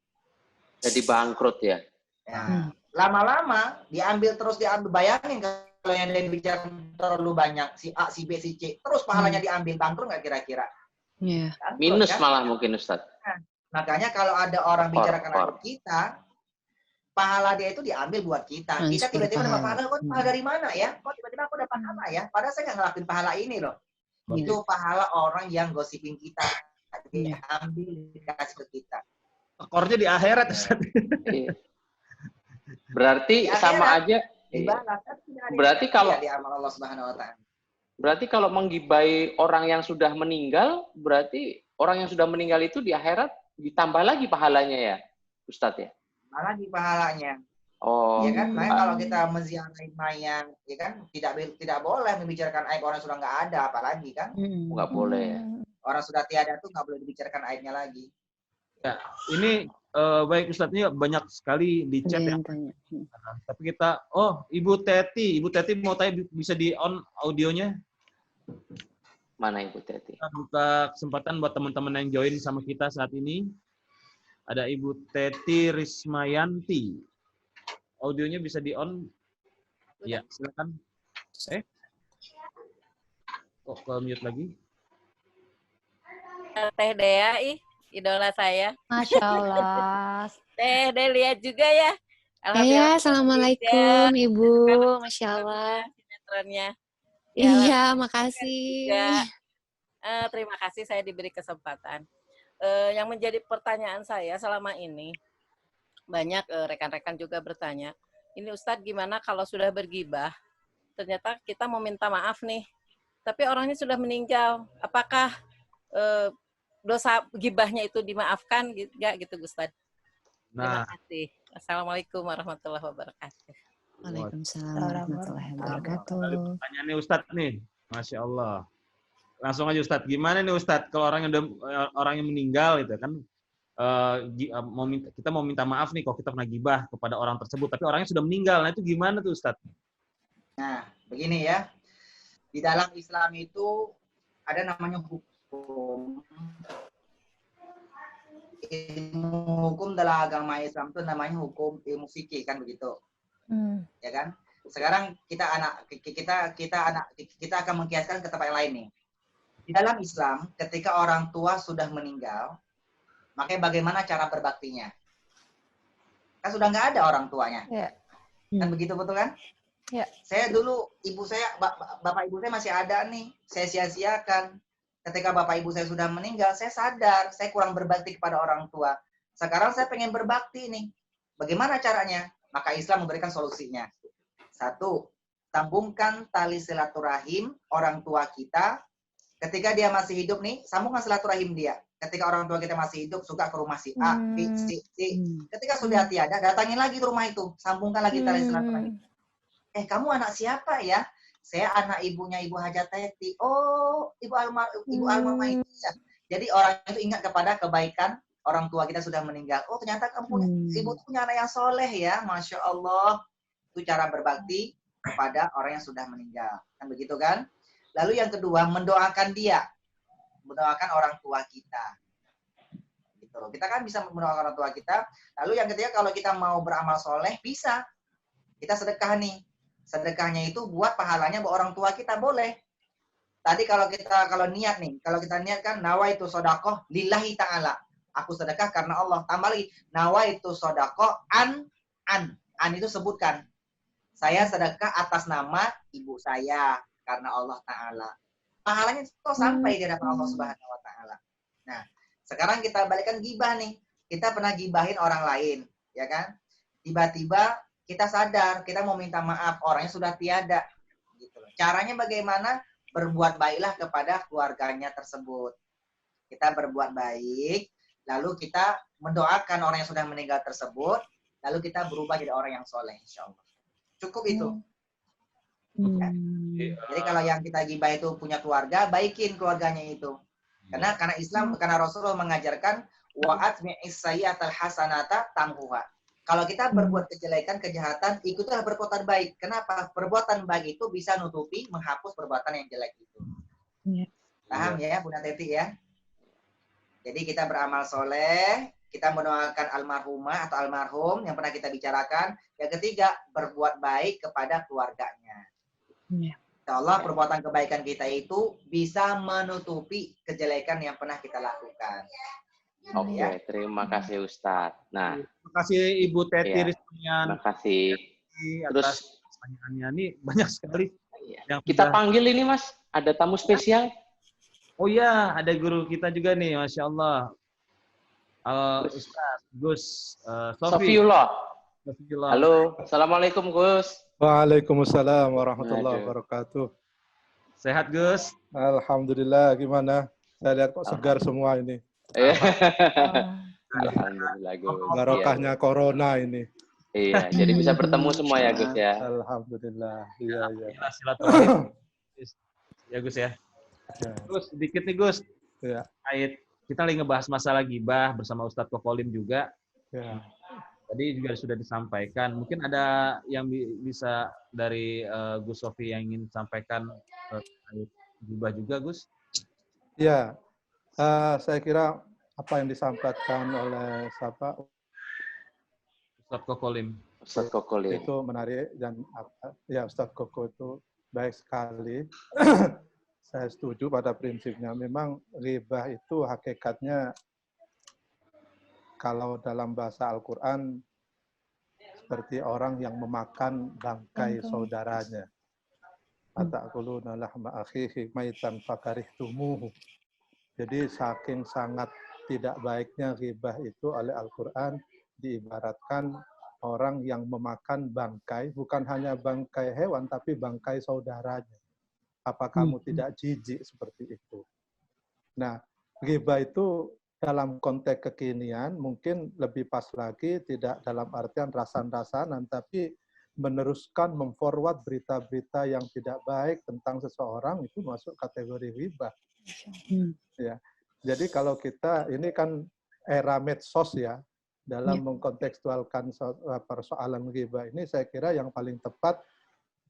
Jadi bangkrut ya. Ya. Lama-lama diambil terus diambil. Bayangin kalau yang dia bicara terlalu banyak, si A, si B, si C, terus pahalanya diambil, bangkrut nggak kira-kira? Yeah. Minus kan? malah mungkin, Ustadz. Nah, makanya kalau ada orang bicarakan aib kita, pahala dia itu diambil buat kita. Kita tiba-tiba dapat pahala, kok pahala dari mana ya? Kok tiba-tiba aku dapat pahala ya? Padahal saya nggak ngelakuin pahala ini loh. Itu pahala orang yang gosipin kita. Diambil, dikasih ke kita. Ekornya di akhirat. Iya. Berarti sama aja. Berarti kalau di amal Allah Subhanahu wa taala. Berarti kalau menggibai orang yang sudah meninggal, berarti orang yang sudah meninggal itu di akhirat ditambah lagi pahalanya ya, Ustadz ya? Lagi pahalanya. Oh, Ya kan? Makanya kalau kita menziarahi mayat, ya kan, tidak boleh membicarakan aib orang yang sudah nggak ada, apalagi kan nggak boleh. orang sudah tiada tuh nggak boleh dibicarakan aibnya lagi. Ya, ini baik Ustadz, ini banyak sekali di chat Ada ya. yang tanya. Tapi kita, Ibu Teti mau tanya, bisa di on audionya? Mana Ibu Teti? Kita buka kesempatan buat teman-teman yang join sama kita saat ini. Ada Ibu Teti Rismayanti. Audionya bisa di on? Ya, silakan. Kok ke mute lagi? Teh Dea, idola saya. Masya Allah. Teh Dea lihat juga ya. Ya, assalamualaikum Ibu, Masya Allah. Sinetronnya. Iya, makasih. Juga. Terima kasih saya diberi kesempatan. Yang menjadi pertanyaan saya selama ini, banyak rekan-rekan juga bertanya, ini Ustadz gimana kalau sudah bergibah, ternyata kita mau minta maaf nih, tapi orangnya sudah meninggal, apakah dosa gibahnya itu dimaafkan nggak gitu Ustadz? Terima kasih. Assalamualaikum warahmatullahi wabarakatuh. Waalaikumsalam warahmatullahi wabarakatuh. Pertanyaannya Ustadz nih, Masya Allah. Langsung aja Ustadz, gimana nih Ustadz kalau orang yang meninggal itu kan, kita mau minta maaf nih kalau kita pernah gibah kepada orang tersebut, tapi orangnya sudah meninggal, nah itu gimana tuh Ustadz? Nah, begini ya, di dalam Islam itu ada namanya hukum. Ilmu hukum dalam agama Islam itu namanya hukum ilmu fikih kan begitu, ya kan? Sekarang kita akan mengkiaskan ke tempat yang lain nih. Di dalam Islam, ketika orang tua sudah meninggal, makanya bagaimana cara berbaktinya? Kan sudah nggak ada orang tuanya, kan begitu betul kan? Ya. Saya dulu bapak ibu saya masih ada nih, saya sia-siakan. Ketika bapak ibu saya sudah meninggal, saya sadar saya kurang berbakti kepada orang tua. Sekarang saya pengen berbakti nih. Bagaimana caranya? Maka Islam memberikan solusinya. 1, sambungkan tali silaturahim orang tua kita. Ketika dia masih hidup nih, sambungkan silaturahim dia. Ketika orang tua kita masih hidup, suka ke rumah si A, B, C. Ketika sudah tiada, datangin lagi ke rumah itu. Sambungkan lagi tali silaturahim. Kamu anak siapa ya? Saya anak ibunya Ibu Hajat Teti. Oh, Ibu almarhumah itu ya. Jadi orang itu ingat kepada kebaikan orang tua kita sudah meninggal. Oh, ternyata ibu punya anak yang soleh ya. Masya Allah. Itu cara berbakti kepada orang yang sudah meninggal. Kan begitu kan? Lalu yang kedua, mendoakan dia. Mendoakan orang tua kita. Gitu loh. Kita kan bisa mendoakan orang tua kita. Lalu yang ketiga, kalau kita mau beramal soleh, bisa. Kita sedekah nih. Sedekahnya itu buat pahalanya buat orang tua kita, boleh. Tadi kalau niat nih, kalau kita niatkan nawaitu sedekah lillahi ta'ala. Aku sedekah karena Allah. Tambah lagi, nawaitu sedekah an itu sebutkan. Saya sedekah atas nama ibu saya karena Allah Ta'ala. Pahalanya itu sampai di hadapan Allah Subhanahu wa Ta'ala. Nah, sekarang kita balikkan gibah nih. Kita pernah gibahin orang lain, ya kan? Tiba-tiba kita sadar, kita mau minta maaf, orangnya sudah tiada. Gitu. Caranya bagaimana? Berbuat baiklah kepada keluarganya tersebut. Kita berbuat baik, lalu kita mendoakan orang yang sudah meninggal tersebut, lalu kita berubah jadi orang yang soleh, insya Allah. Cukup itu. Ya. Jadi kalau yang kita gibah itu punya keluarga, baikin keluarganya itu. Karena Rasulullah mengajarkan wa'at mi'is sayyi'atal hasanata tamhuha. Kalau kita berbuat kejahatan, ikutlah perbuatan baik. Kenapa? Perbuatan baik itu bisa nutupi, menghapus perbuatan yang jelek itu. Paham ya, Bunda Teti ya? Jadi kita beramal soleh, kita mendoakan almarhumah atau almarhum yang pernah kita bicarakan. Yang ketiga, berbuat baik kepada keluarganya. Insya Allah perbuatan kebaikan kita itu bisa menutupi kejelekan yang pernah kita lakukan. Oke, terima kasih Ustadz. Nah, terima kasih Ibu Teti Rismayanti. Terima kasih. Terus pertanyaannya ini banyak sekali. Kita panggil ini Mas, ada tamu spesial. Oh iya, ada guru kita juga nih, Masya Allah. Ustadz Gus Sofiullah. Halo, Assalamualaikum Gus. Waalaikumsalam warahmatullahi wabarakatuh. Sehat Gus? Alhamdulillah, gimana? Saya lihat kok segar semua ini. Alhamdulillah Gus. Barokahnya corona ini. Iya, jadi bisa bertemu semua ya Gus ya. Alhamdulillah. Iya, iya. Alhamdulillah, silaturahim. Ya Gus ya. Ya, Gus, sedikit nih Gus. ya, Kita lagi ngebahas masalah gibah bersama Ustadz Kokolim juga. ya. Tadi juga sudah disampaikan. Mungkin ada yang bisa dari Gus Sofi yang ingin sampaikan terkait gibah juga, Gus? Ya, saya kira apa yang disampaikan oleh Ustadz Kokolim. Ustadz Kokolim. itu menarik dan ya Ustadz Koko itu baik sekali. Saya setuju pada prinsipnya. Memang ghibah itu hakikatnya kalau dalam bahasa Al-Quran seperti orang yang memakan bangkai saudaranya. Ata'kuluna lahma akhihi maitan fakarihtumuhu. Jadi saking sangat tidak baiknya ghibah itu oleh Al-Quran diibaratkan orang yang memakan bangkai, bukan hanya bangkai hewan, tapi bangkai saudaranya. Apa kamu tidak jijik seperti itu? Nah, ghibah itu dalam konteks kekinian mungkin lebih pas lagi, tidak dalam artian rasan-rasanan, tapi meneruskan, memforward berita-berita yang tidak baik tentang seseorang, itu masuk kategori ghibah. Ya. Jadi kalau kita, ini kan era medsos ya, dalam mengkontekstualkan persoalan ghibah ini, saya kira yang paling tepat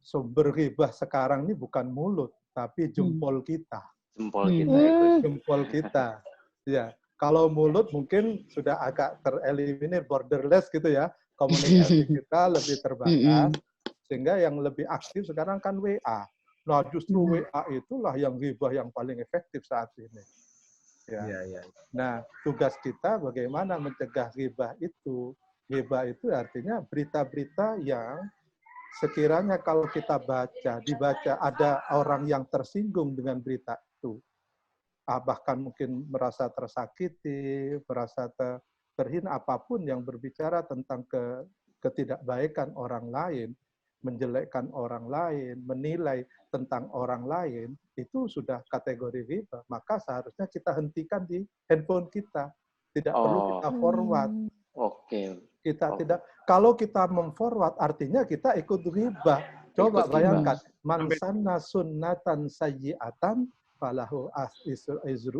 sumber ghibah sekarang ini bukan mulut, tapi jempol kita. Jempol kita itu. Jempol kita. Ya, kalau mulut mungkin sudah agak tereliminir, borderless gitu ya. Komunikasi kita lebih terbatas, sehingga yang lebih aktif sekarang kan WA. Nah, justru WA itulah yang ghibah yang paling efektif saat ini. Ya. Nah, tugas kita bagaimana mencegah ghibah itu. Ghibah itu artinya berita-berita yang sekiranya kalau kita dibaca ada orang yang tersinggung dengan berita itu, bahkan mungkin merasa tersakiti, merasa terhina, apapun yang berbicara tentang ketidakbaikan orang lain, menjelekkan orang lain, menilai tentang orang lain, itu sudah kategori ghibah. Maka seharusnya kita hentikan di handphone kita. Tidak perlu kita forward. Kita tidak. Kalau kita memforward, artinya kita ikut ghibah. Coba bayangkan, man sanna sunnatan sayyi'atan falahu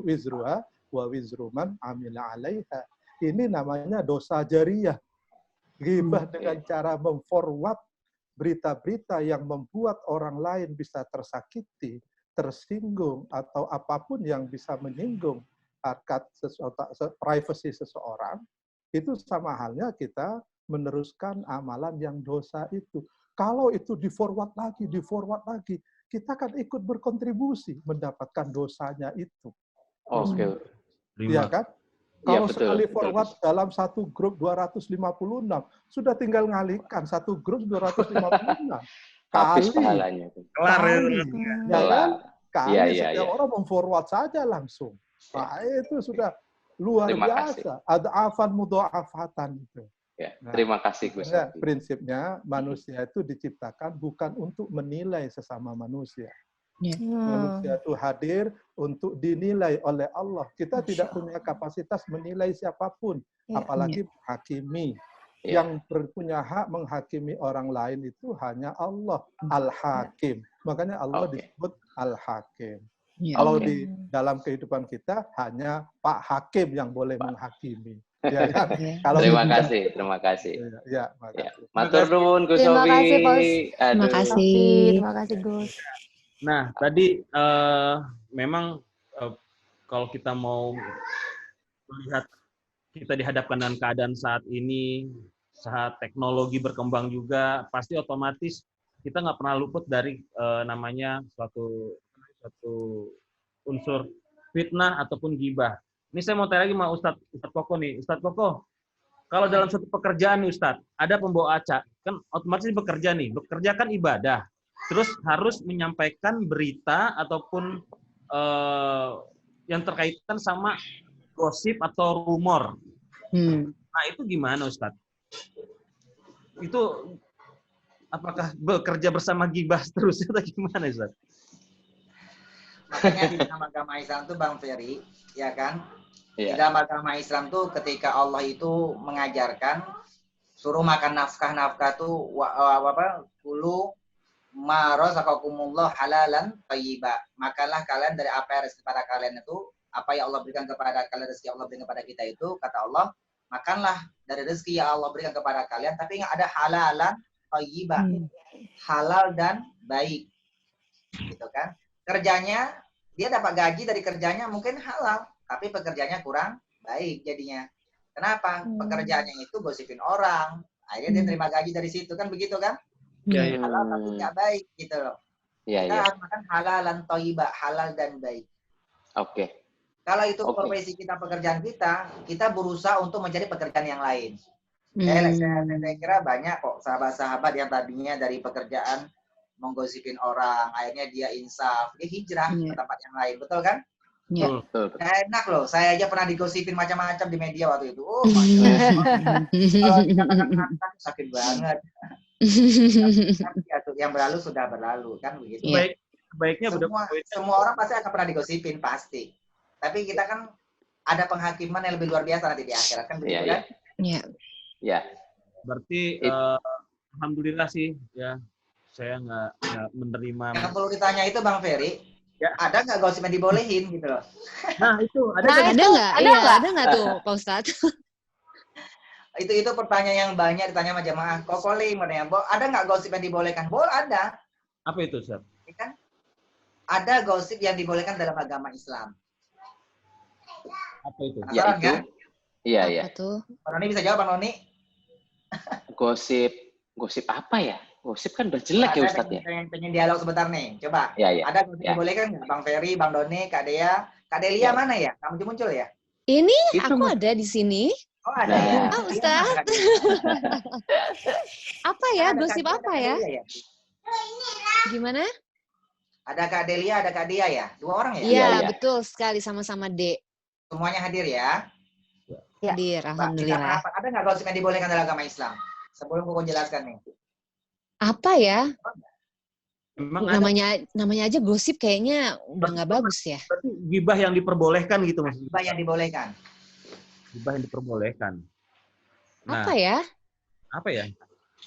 wizruha wa wizru man amila 'alaiha. Ini namanya dosa jariyah. Ghibah dengan cara memforward berita-berita yang membuat orang lain bisa tersakiti, tersinggung, atau apapun yang bisa menyinggung harkat privasi seseorang, itu sama halnya kita meneruskan amalan yang dosa itu. Kalau itu di-forward lagi, kita kan ikut berkontribusi mendapatkan dosanya itu. Iya kan? Kalau sekali forward dalam satu grup 256, sudah tinggal ngalihkan satu grup 256. Habis pahalanya. Kali setiap orang memforward saja langsung. Nah, itu sudah luar biasa. Ada afan mudha'afatan itu. Ya, terima kasih Gus. Prinsipnya manusia itu diciptakan bukan untuk menilai sesama manusia. Manusia itu hadir untuk dinilai oleh Allah. Kita tidak punya kapasitas menilai siapapun, apalagi menghakimi. Yang punya hak menghakimi orang lain itu hanya Allah, Al-Hakim. Makanya Allah disebut Al-Hakim. Kalau di dalam kehidupan kita hanya Pak Hakim yang boleh menghakimi. Ya, kan? Kalau terima kasih. Ya, makasih. Matur nuwun Gus Sofi. Terima kasih Gus. Nah, tadi memang kalau kita mau melihat kita dihadapkan dengan keadaan saat ini, saat teknologi berkembang juga, pasti otomatis kita nggak pernah luput dari namanya suatu unsur fitnah ataupun ghibah. Ini saya mau tanya lagi sama Ustadz Koko nih. Ustadz Koko, kalau dalam satu pekerjaan nih Ustadz, ada pembawa acara, kan otomatis bekerja nih, bekerja kan ibadah. Terus harus menyampaikan berita ataupun yang terkaitan sama gosip atau rumor. Nah itu gimana Ustadz? Itu apakah bekerja bersama ghibah terus atau gimana Ustadz? Makanya di dalam agama Islam itu Bang Ferry, ya kan? Di dalam agama Islam tuh ketika Allah itu mengajarkan suruh makan nafkah tuh kulu ma razaqakumullah halalan thayyiba. Makanlah kalian dari apa yang rezeki pada kalian itu, apa yang Allah berikan kepada kalian, rezeki Allah berikan kepada kita itu, kata Allah, makanlah dari rezeki yang Allah berikan kepada kalian, tapi ingat ada halalan thayyiba. Halal dan baik. Gitu kan? Kerjanya dia dapat gaji dari kerjanya mungkin halal, tapi pekerjaannya kurang baik jadinya. Kenapa? Pekerjaannya itu gosipin orang. Akhirnya dia terima gaji dari situ kan begitu kan? Halal tapi nggak baik gitu loh. Kita harus makan halalan thayyibah, halal dan baik. Oke. Kalau itu profesi kita, pekerjaan kita berusaha untuk mencari pekerjaan yang lain. Saya kira banyak kok sahabat-sahabat yang tadinya dari pekerjaan menggosipin orang, akhirnya dia insaf, dia hijrah ke tempat yang lain, betul kan? Iya. Enak loh, saya aja pernah digosipin macam-macam di media waktu itu. Oh, kalau dikatakan mantan sakit banget. Yang berlalu sudah berlalu, kan begitu. Baiknya semua orang pasti akan pernah digosipin, pasti. Tapi kita kan ada penghakiman yang lebih luar biasa nanti di akhirat, kan begitu kan? Iya. Ya. Berarti alhamdulillah sih ya, saya nggak menerima. Yang perlu ditanya itu Bang Ferry, ada nggak gosip yang dibolehin gitu loh? Nah itu ada nggak tuh Pak Ustadz? itu pertanyaan yang banyak ditanya sama jamaah. Kokoling katanya, ada nggak gosip yang dibolehkan? Boleh, ada. Apa itu, Ustaz? Kan? Ada gosip yang dibolehkan dalam agama Islam. Apa itu? Penasaran kan? Iya. Bang Noni bisa jawab, Bang Noni? Gosip apa ya? Gosip kan udah jelek ya Ustadz ya. Pengen dialog sebentar nih, coba. Ada gosip yang dibolehkan nggak? Bang Ferry, Bang Doni, Kak Dea. Kak Delia mana ya? Kamu muncul ya? Ini aku ada di sini. Oh ada ya? Ustadz. Apa ya? Gosip apa ya? Gimana? Ada Kak Delia, ada Kak Dia ya? 2 orang ya? Iya, betul sekali, sama-sama D. Semuanya hadir ya? Hadir, alhamdulillah. Ada nggak gosip yang dibolehkan dalam agama Islam? Sebelum aku jelaskan nih. Apa ya? Memang namanya aja gosip kayaknya udah nggak bagus ya. Berarti gibah yang diperbolehkan gitu maksudnya. Gibah yang dibolehkan. Gibah yang diperbolehkan. Nah, apa ya?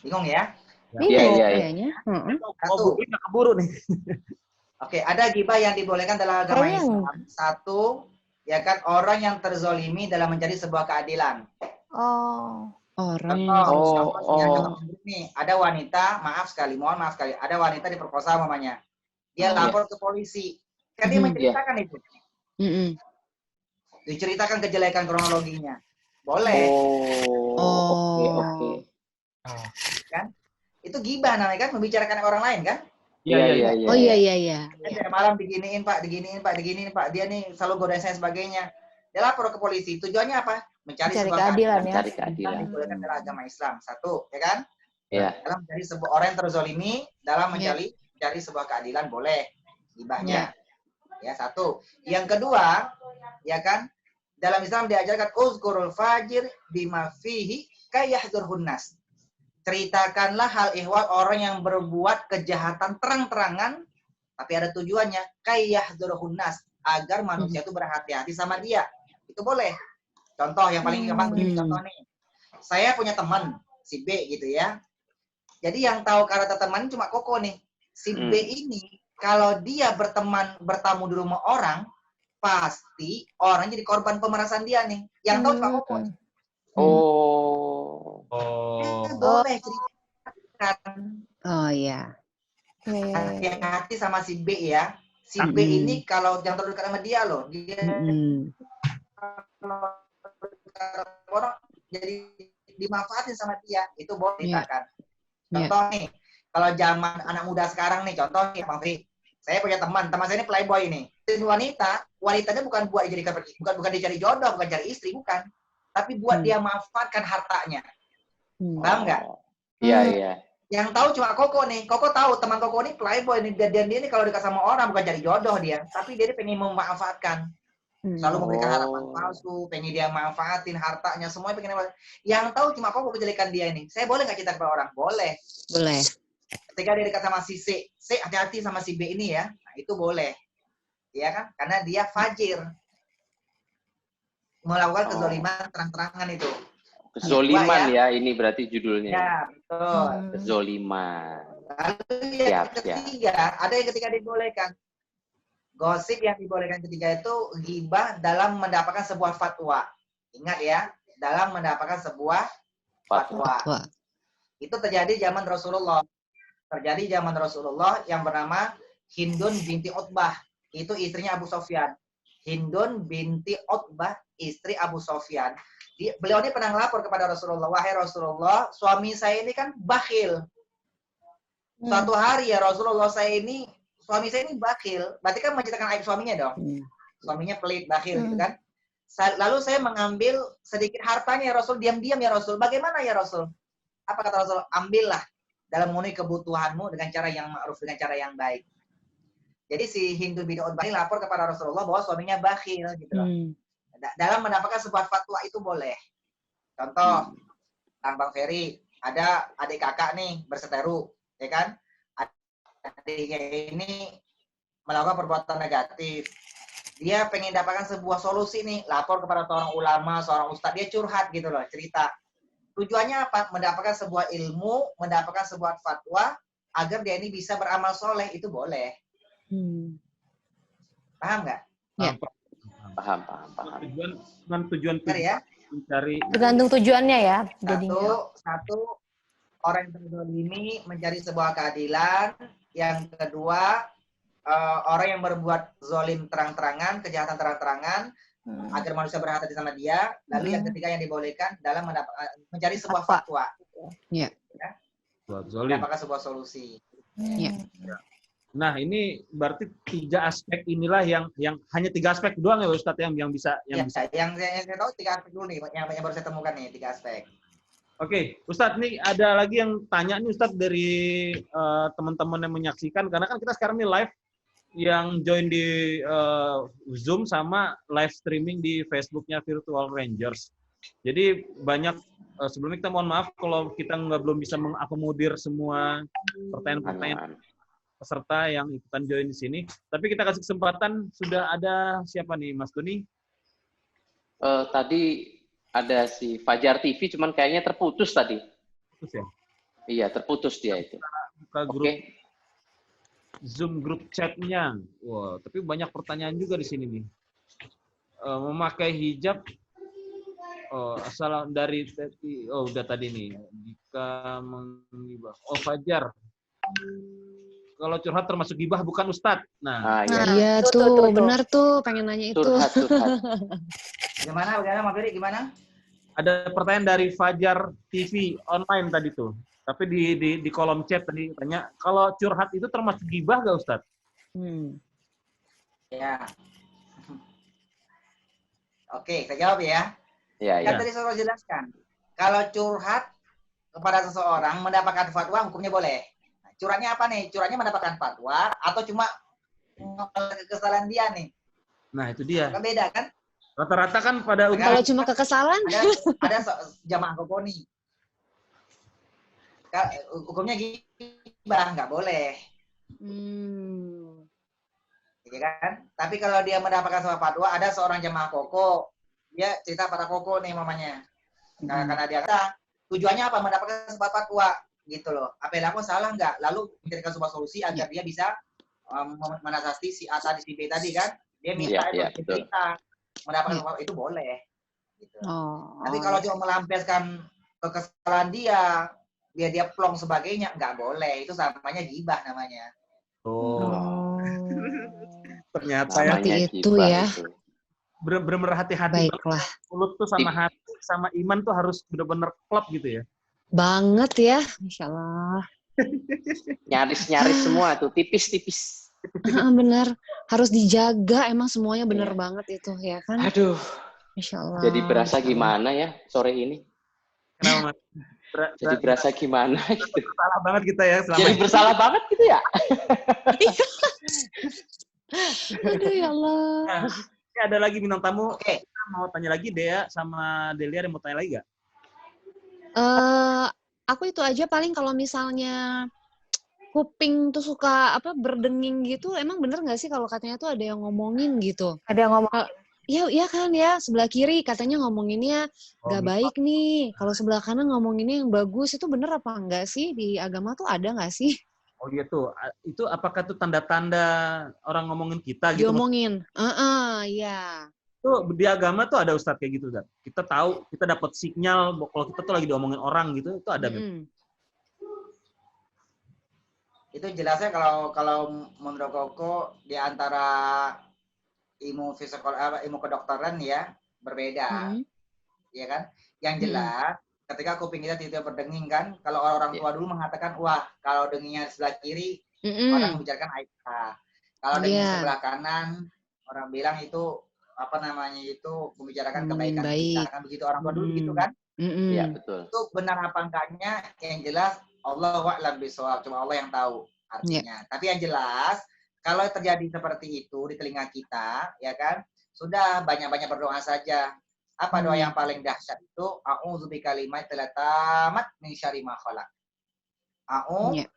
Bingung ya? Bingung kayaknya. Satu. Keburu nih. Oke, ada gibah yang dibolehkan dalam agama Islam. 1, ya kan, orang yang terzolimi dalam mencari sebuah keadilan. Nih, ada wanita, mohon maaf sekali, ada wanita diperkosa mamanya. Dia lapor ke polisi. Kan dia menceritakan itu. Diceritakan kejelekan kronologinya. Boleh. Oke. Kan? Itu gibah namanya kan, membicarakan orang lain kan? Iya. Oh iya. Malam diginiin Pak. Dia nih selalu godain saya sebagainya. Dia lapor ke polisi. Tujuannya apa? Mencari sebuah keadilan. Mencari keadilan. Dibolehkan dalam agama Islam. 1, ya kan? Iya. Dalam mencari sebuah orang yang terzolimi, dalam mencari sebuah keadilan boleh gibahnya. Ya, 1. Yang kedua, ya kan? Dalam Islam diajarkan uzkurul fajir bima fihi kayahdzurhun nas. Ceritakanlah hal ihwal orang yang berbuat kejahatan terang-terangan, tapi ada tujuannya, kayahdzurhun nas, agar manusia itu berhati-hati sama dia. Itu boleh. Contoh yang paling gampang begini, contoh nih. Saya punya teman, si B gitu ya. Jadi yang tahu karakter teman cuma Koko nih. Si B ini, kalau dia bertamu di rumah orang, pasti orang jadi korban pemerasan dia nih. Yang tahu cuma Koko. Boleh ceritakan. Oh iya. Hati-hati sama si B ya. Si B ini kalau yang terdekat sama dia loh, dia orang jadi dimanfaatin sama dia, itu boleh ceritakan. Contoh nih, kalau zaman anak muda sekarang nih, contoh nih Bang Fri, saya punya teman saya ini playboy ini. Wanitanya bukan buat dijadikan, bukan dicari jodoh, bukan cari istri, bukan. Tapi buat dia manfaatkan hartanya. Paham nggak? Iya. Yang tahu cuma Koko nih. Koko tahu teman Koko ini playboy nih, dan dia ini kalau dekat sama orang bukan cari jodoh dia, tapi dia pengen memanfaatkan. Selalu memberikan harapan palsu, pengen dia manfaatin hartanya, semuanya pengen. Yang tahu cuma Koko kejelekan dia ini. Saya boleh nggak cerita kepada orang? Boleh. Ketika dia dekat sama si C, hati-hati sama si B ini ya. Nah, itu boleh. Ya kan? Karena dia fajir. Melakukan kezaliman terang-terangan itu. Kezoliman ya, ini berarti judulnya. Ya, betul. Kezoliman. Lalu yang ketiga, ada yang ketiga dibolehkan. Gosip yang dibolehkan ketiga itu ghibah dalam mendapatkan sebuah fatwa. Ingat ya, dalam mendapatkan sebuah fatwa. Itu terjadi zaman Rasulullah. Terjadi zaman Rasulullah yang bernama Hindun binti Utbah. Itu istrinya Abu Sofyan. Hindun binti Utbah, istri Abu Sofyan. Beliau ini pernah melapor kepada Rasulullah. Wahai Rasulullah, suami saya ini kan bakhil. Suatu hari ya Rasulullah, suami saya ini bakhil. Berarti kan menceritakan aib suaminya dong. Suaminya pelit, bakhil gitu kan. Lalu saya mengambil sedikit hartanya ya Rasul, diam-diam ya Rasul. Bagaimana ya Rasul? Apa kata Rasul? Ambillah dalam memenuhi kebutuhanmu dengan cara yang ma'ruf, dengan cara yang baik. Jadi si Hindu bin Utbah ini lapor kepada Rasulullah bahwa suaminya bakhil gitu loh. Dalam mendapatkan sebuah fatwa itu boleh. Contoh, Bang Ferry, ada adik kakak nih berseteru, ya kan? Adiknya ini melakukan perbuatan negatif. Dia pengen dapatkan sebuah solusi nih, lapor kepada seorang ulama, seorang ustadz, dia curhat gitu loh, cerita. Tujuannya apa? Mendapatkan sebuah ilmu, mendapatkan sebuah fatwa, agar dia ini bisa beramal soleh, itu boleh. Paham nggak? Ya. Paham. Tujuan ya? mencari. Tergantung tujuannya ya. Jadinya. Satu, orang yang terzalimi mencari sebuah keadilan. Yang kedua, orang yang berbuat zalim terang-terangan, kejahatan terang-terangan, agar manusia berhati sama dia. Lalu yang ketiga yang dibolehkan dalam mencari sebuah fatwa. Iya. Ya? Zalim. Mendapatkan sebuah solusi. Iya. Nah, ini berarti 3 aspek inilah yang hanya 3 aspek doang ya Ustadz yang bisa Yang saya tahu 3 aspek dulu nih, yang baru saya temukan nih 3 aspek. Oke, Ustadz, nih ada lagi yang tanya nih Ustadz dari teman-teman yang menyaksikan, karena kan kita sekarang nih live yang join di Zoom sama live streaming di Facebooknya Virtual Rangers. Jadi banyak, sebelumnya kita mohon maaf kalau kita belum bisa mengakomodir semua pertanyaan-pertanyaan peserta yang ikutan join di sini. Tapi kita kasih kesempatan, sudah ada siapa nih, Mas Doni? Tadi ada si Fajar TV, cuman kayaknya terputus tadi. Terputus ya? Iya, terputus dia itu. Buka grup Zoom grup chatnya. Wah, tapi banyak pertanyaan juga di sini nih. Memakai hijab asal dari udah tadi nih. Jika menggibah. Fajar. Kalau curhat termasuk gibah bukan Ustadz. Nah, iya tuh, benar tuh, pengen nanya itu. Curhat. Gimana Mas Ferry, gimana? Ada pertanyaan dari Fajar TV online tadi tuh. Tapi di kolom chat tadi tanya, kalau curhat itu termasuk gibah gak Ustadz? Ya. Oke, saya jawab ya. Kan tadi saya jelaskan. Kalau curhat kepada seseorang mendapatkan fatwa, hukumnya boleh. Curhatnya apa nih? Curhatnya mendapatkan fatwa atau cuma kesalahan dia nih? Nah, itu dia. Kan beda kan? Rata-rata kan pada kalau cuma kekesalan ada jamaah koko nih. Hukumnya gibah, nggak boleh. Ya kan? Tapi kalau dia mendapatkan sebuah fatwa, ada seorang jamaah koko, dia cerita pada koko nih mamanya. Karena dia kata, tujuannya apa? Mendapatkan sebuah fatwa. Gitu loh. Apa yang aku salah nggak? Lalu mencarikan sebuah solusi agar dia bisa menasihati si A tadi, si B tadi kan. Dia minta itu cerita. Mendapatkan itu boleh. Gitu. Tapi kalau cuma melampiaskan kekesalan dia, biar dia plong sebagainya, nggak boleh. Itu namanya gibah namanya. Ternyata seperti itu ya. Bener-bener hati-hati. Baiklah. Mulut tuh sama hati, sama iman tuh harus bener-bener klop gitu ya. Banget ya, Masya Allah. Nyaris semua tuh, tipis-tipis. Bener, harus dijaga, emang semuanya bener banget itu ya kan. Aduh, Masya Allah. jadi berasa gimana ya sore ini? Kenapa Mas? Jadi berasa gimana gitu. Bersalah banget kita ya. Jadi bersalah banget gitu ya? Aduh ya Allah. Nah, ini ada lagi bintang tamu. Oke. Kita mau tanya lagi, Dea sama Delia ada mau tanya lagi nggak? Aku itu aja paling kalau misalnya kuping tuh suka berdenging gitu, emang bener nggak sih kalau katanya tuh ada yang ngomongin gitu? Ada yang ngomong. iya kan ya, sebelah kiri katanya ngomonginnya nggak baik nih. Kalau sebelah kanan ngomonginnya yang bagus, itu bener apa enggak sih? Di agama tuh ada nggak sih? Oh gitu. Itu apakah itu tanda-tanda orang ngomongin kita gitu? Diomongin. Iya. Itu di agama tuh ada Ustadz kayak gitu, Ustadz. Kita tahu, kita dapat sinyal kalau kita tuh lagi diomongin orang gitu, itu ada. Itu jelasnya kalau menurut Koko di antara ilmu ilmu kedokteran ya berbeda, ya kan? Yang jelas ketika kuping kita tidak berdenging kan, kalau orang tua dulu mengatakan, wah kalau dengingnya sebelah kiri, orang membicarakan aib. Kalau denging sebelah kanan, orang bilang itu apa namanya itu membicarakan kebaikan kita kan, begitu orang tua dulu begitu kan? Iya betul. Itu benar apa enggaknya? Yang jelas Allah wa'lam bishawab, cuma Allah yang tahu artinya. Tapi yang jelas kalau terjadi seperti itu di telinga kita, ya kan, sudah banyak-banyak berdoa saja. Apa doa yang paling dahsyat itu? A'udzu bikalimatil tamat min syarri ma khalaq. A'udzu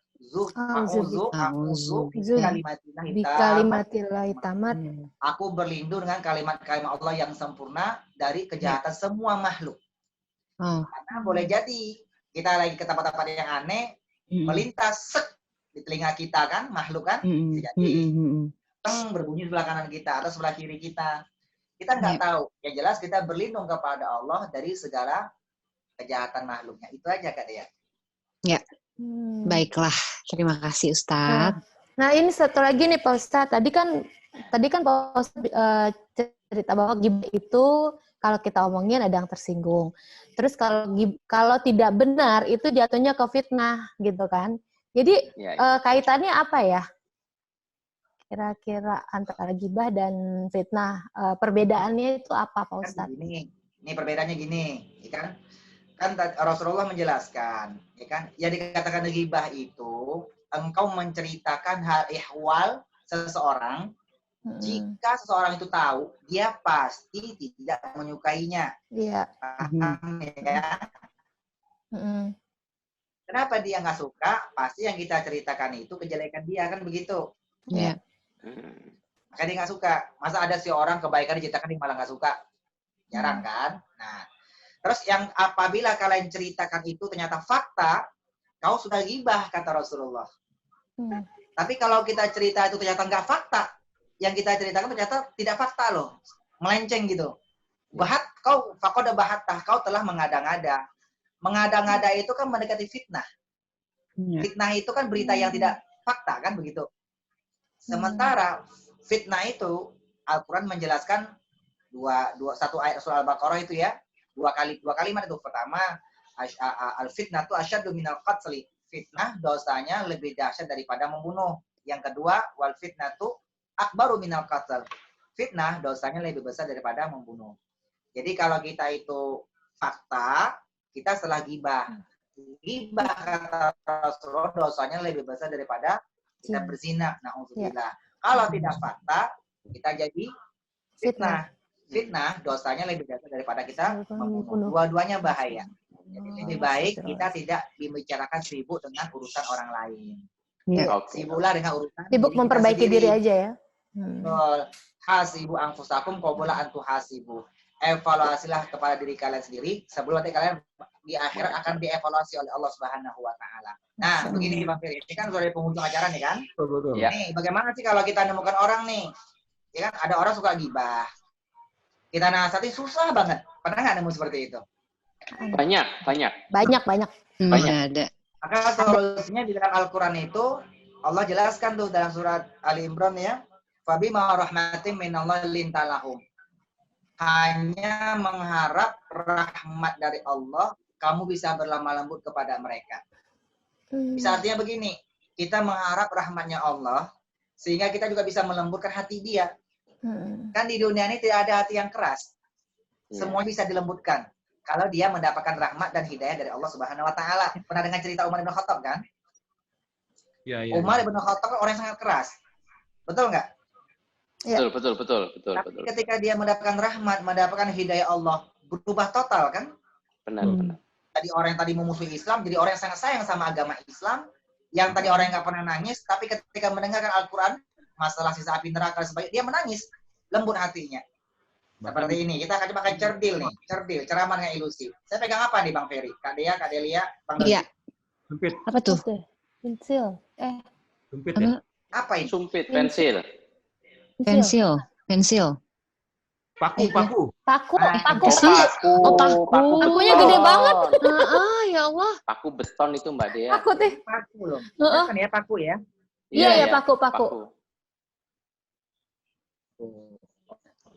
bikalimatil tamat. Aku berlindung dengan kalimat-kalimat Allah yang sempurna dari kejahatan semua makhluk. Karena boleh jadi kita lagi ke tempat-tempat yang aneh, melintas di telinga kita kan, makhluk kan, bisa jadi berbunyi sebelah kanan kita atau sebelah kiri kita. Kita nggak tahu. Yang jelas kita berlindung kepada Allah dari segala kejahatan makhluknya. Itu aja Kak Dea. Ya. Baiklah. Terima kasih Ustadz. Nah ini satu lagi nih Pak Ustadz. Tadi kan Pak Ustadz cerita bahwa ghibah itu kalau kita omongin ada yang tersinggung. Terus kalau tidak benar itu jatuhnya ke fitnah gitu kan. Jadi kaitannya apa ya? Kira-kira antara ghibah dan fitnah, perbedaannya itu apa Pak Ustadz? Ini perbedaannya gini, ya kan? Kan Rasulullah menjelaskan, ya kan? Yang dikatakan ghibah itu engkau menceritakan hal ihwal seseorang. Jika seseorang itu tahu, dia pasti tidak menyukainya. Iya. Ya. Kenapa dia nggak suka? Pasti yang kita ceritakan itu kejelekan dia, kan begitu? Iya. Maka dia nggak suka. Masa ada si orang kebaikan diceritakan dia malah nggak suka? Jarang kan? Nah, terus yang apabila kalian ceritakan itu ternyata fakta, kau sudah ghibah kata Rasulullah. Tapi kalau kita cerita itu ternyata nggak fakta, yang kita ceritakan ternyata tidak fakta loh, melenceng gitu. Fakoda bahatah, kau telah mengada-ngada. Mengada-ngada itu kan mendekati fitnah. Fitnah itu kan berita yang tidak fakta kan begitu. Sementara fitnah itu Al-Quran menjelaskan satu ayat surah Al-Baqarah itu ya, dua kalimat itu. Pertama, al-fitnah itu asyaddu minal qatli. Fitnah dosanya lebih dahsyat daripada membunuh. Yang kedua, wal fitnah itu akbaru minal qatl. Fitnah dosanya lebih besar daripada membunuh. Jadi kalau kita itu fakta, kita salah ghibah. Ghibah kata Rasulullah dosanya lebih besar daripada kita berzina. Na'udzubillah. Kalau tidak fakta, kita jadi fitnah. Fitnah dosanya lebih besar daripada kita membunuh. Dua-duanya bahaya. Jadi lebih baik kita tidak membicarakan sibuk dengan urusan orang lain. Sibuklah dengan urusan sibuk memperbaiki diri aja ya. Hasibu anfusakum qabla an tuhasibu. Evaluasilah kepada diri kalian sendiri sebelum nanti kalian di akhirat akan dievaluasi oleh Allah Subhanahu wa taala. Nah, begini Bang Ferry, ini kan sudah di penghujung acara nih kan? Betul. Nih, bagaimana sih kalau kita menemukan orang nih? Ya kan ada orang suka ghibah. Kita nasihati susah banget. Pernah nggak nemu seperti itu? Banyak. Ada. Maka solusinya di dalam Al-Quran itu Allah jelaskan tuh dalam surat Ali Imran ya. Fabima rahmatin minallahi lintalahum. Hanya mengharap rahmat dari Allah, kamu bisa berlemah lembut kepada mereka. Bisa artinya begini, kita mengharap rahmatnya Allah, sehingga kita juga bisa melembutkan hati dia. Kan di dunia ini tidak ada hati yang keras. Semua bisa dilembutkan. Kalau dia mendapatkan rahmat dan hidayah dari Allah Subhanahu Wa Taala. Pernah dengar cerita Umar bin Khattab kan? Umar bin Khattab orang yang sangat keras. Betul nggak? Ya. Betul. Tapi ketika dia mendapatkan rahmat, mendapatkan hidayah Allah, berubah total kan? Benar. Tadi orang yang tadi memusuhi Islam, jadi orang yang sangat sayang sama agama Islam. Yang tadi orang yang nggak pernah nangis, tapi ketika mendengarkan Al-Quran, masalah sisa api neraka dan sebagainya, dia menangis, lembut hatinya. Seperti ini, kita akan pakai cerdil nih, cerdil, ceramah dengan ilusi. Saya pegang apa nih Bang Ferry? Kak Dea, Kak Delia, Bang Dodi? Iya. Sumpit. Apa tuh? Pensil. Sumpit ya. Apa? Apa ini? Sumpit, pensil. Pensil. Paku. Paku. Ah, Sih? Oh, paku. Pakunya beton. gede banget. Ya Allah. Paku beton itu Mbak Dea. Paku teh. Paku loh. Heeh. Kan ya paku ya. Iya, paku.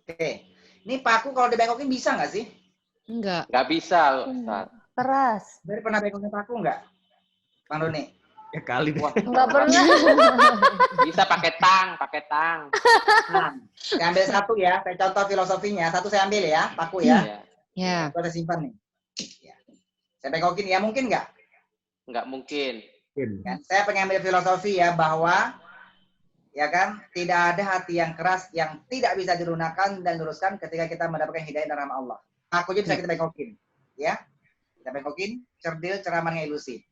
Oke. Ini paku kalau dibengkokin bisa nggak sih? Enggak. Nggak bisa, Ustaz. Keras. Dari pernah bengkokin paku nggak? Bang Doni? Ya kali deh. Enggak pernah. Bisa pakai tang. Nah, saya ambil satu ya. Saya contoh filosofinya. Satu saya ambil ya, paku ya. Iya. Ya. Itu saya simpan nih. Ya. Saya bengkokin ya, mungkin nggak? Nggak mungkin. Ya, saya pengen ambil filosofi ya bahwa ya kan tidak ada hati yang keras yang tidak bisa dilunakan dan luruskan ketika kita mendapatkan hidayah dari rahmat Allah. Aku aja bisa kita bengkokin, ya. Kita bengkokin, cerdil, ceramah dengan ilusi.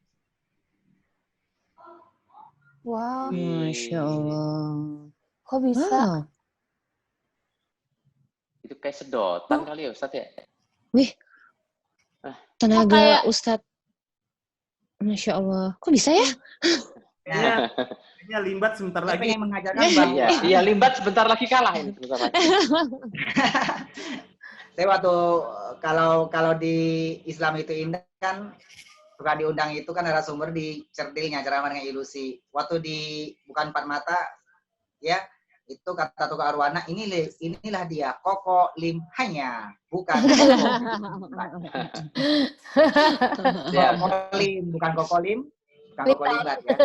Wow. Masya Allah. Kok bisa? Wow. Itu kayak sedotan kali ya Ustaz ya. Wih. Tenaga Kayak- Ustadz. Masya Allah. Kok bisa ya? Nah, Kayaknya limbat sebentar saya lagi. pengen mengajarkan bahwa Iya, limbat sebentar lagi kalah ini. Sebentar lagi. saya waktu kalau di Islam itu indah kan suka diundang itu kan narasumber di cerdilnya ceramah dengan ilusi. Waktu di bukan empat mata ya itu kata tukar arwana inilah dia Koko Lim hanya bukan Ya, Koko Lim bukan Koko Lim bukan Koko Limbat ya.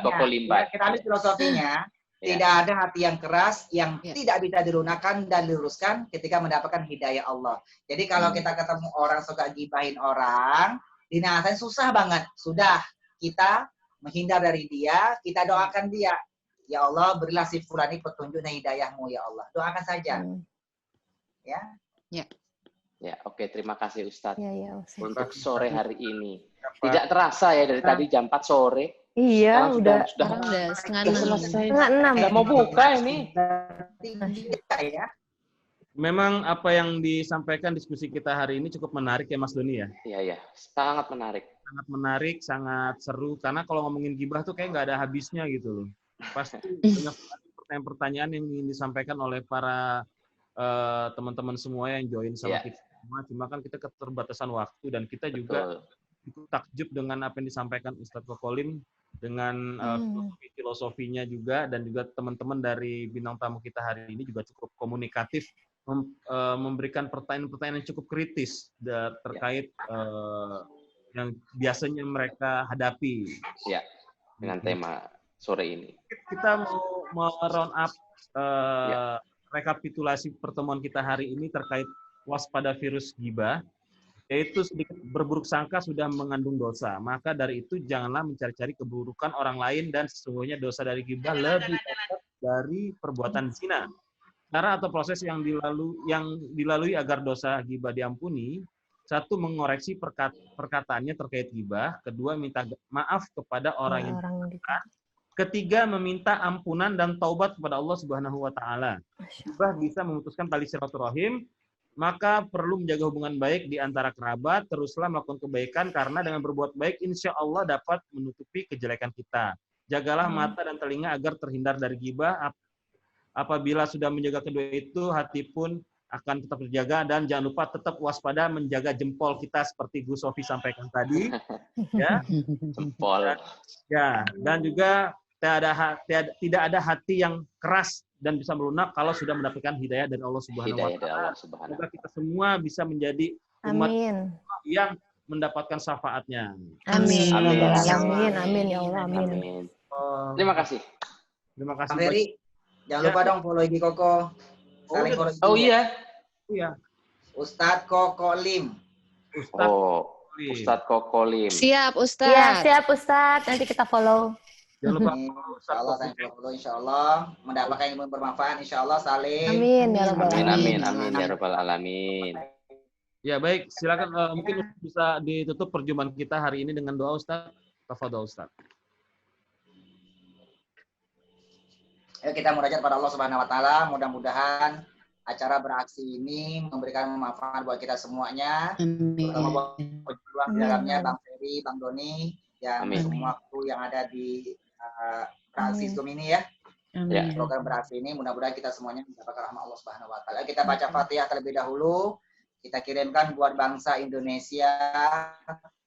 Koko limbat. Ya, kita ambil filosofinya. Ya. Tidak ada hati yang keras yang Ya. tidak bisa dilunakan dan diluruskan ketika mendapatkan hidayah Allah. Jadi kalau kita ketemu orang suka gibahin orang, dinasihatin susah banget. Sudah, kita menghindar dari dia, kita doakan dia. Ya Allah, berilah si fulani petunjuk dan hidayahmu ya Allah. Doakan saja. Ya. Ya, oke, terima kasih Ustadz Iya, Ustaz. untuk sore hari ini. Tidak terasa ya dari tadi jam 4 sore. Iya, Sekarang udah Sekarang udah setengah sudah 6. selesai. setengah 6. Udah mau buka ini. Ya. Memang apa yang disampaikan diskusi kita hari ini cukup menarik ya Mas Doni ya. Iya, sangat menarik. Sangat menarik, sangat seru. Karena kalau ngomongin gibah tuh kayak nggak ada habisnya gitu loh. Pasti banyak pertanyaan-pertanyaan yang ingin disampaikan oleh para teman-teman semua yang join sama Iya. kita semua. Cuma kan kita keterbatasan waktu dan kita juga Betul. takjub dengan apa yang disampaikan Ustadz Kokolim dengan filosofinya juga, dan juga teman-teman dari bintang tamu kita hari ini juga cukup komunikatif, memberikan pertanyaan-pertanyaan yang cukup kritis terkait yang biasanya mereka hadapi. Ya, dengan tema sore ini. Kita mau round up rekapitulasi pertemuan kita hari ini terkait waspada virus gibah, yaitu sedikit berburuk sangka sudah mengandung dosa. Maka dari itu janganlah mencari-cari keburukan orang lain, dan sesungguhnya dosa dari gibah lebih berat dari perbuatan zina. Cara atau proses yang dilalui agar dosa gibah diampuni: satu, mengoreksi perkataannya terkait gibah; kedua, minta maaf kepada orang yang gibah; ketiga, meminta ampunan dan taubat kepada Allah Subhanahu wa taala. Gibah bisa memutuskan tali silaturahim. Maka perlu menjaga hubungan baik di antara kerabat, teruslah melakukan kebaikan, karena dengan berbuat baik insya Allah dapat menutupi kejelekan kita. Jagalah mata dan telinga agar terhindar dari gibah. Apabila sudah menjaga kedua itu, hati pun akan tetap terjaga, dan jangan lupa tetap waspada menjaga jempol kita seperti Gus Sofi sampaikan tadi. Ya. Jempol. Ya, dan juga tidak ada hati yang keras dan bisa melunak kalau sudah mendapatkan hidayah dari Allah Subhanahu wa taala. Semoga kita semua bisa menjadi umat yang mendapatkan syafaatnya. Amin. Amin. Amin ya Allah. Amin. Terima kasih. Terima kasih. Bang Ferry, jangan lupa dong follow IG Koko. Saling follow IG. Oh iya. Iya. Ustadz Koko Lim. Ustadz Kokolim. Siap, Ustadz. Iya, siap Ustadz. Nanti kita follow. Jangan lupa Insyaallah saya follow, insyaallah mendapatkan ilmu bermanfaat, insyaallah saling. Amin ya rabbal alamin. Amin ya rabbal alamin. Ya baik, silakan mungkin bisa ditutup perjumpaan kita hari ini dengan doa Ustaz. Tafadhol Ustaz. Ayo kita munajat pada Allah Subhanahu wa taala, mudah-mudahan acara beraksi ini memberikan manfaat buat kita semuanya, Amin. terutama buat pejuang di dalamnya Bang Ferry, Bang Doni, yang Amin. semua kru yang ada di beraksi Zoom ini ya. Amin. Program beraksi ini mudah-mudahan kita semuanya mendapatkan rahmat Allah Subhanahu wa taala. Kita baca Fatihah terlebih dahulu. Kita kirimkan buat bangsa Indonesia,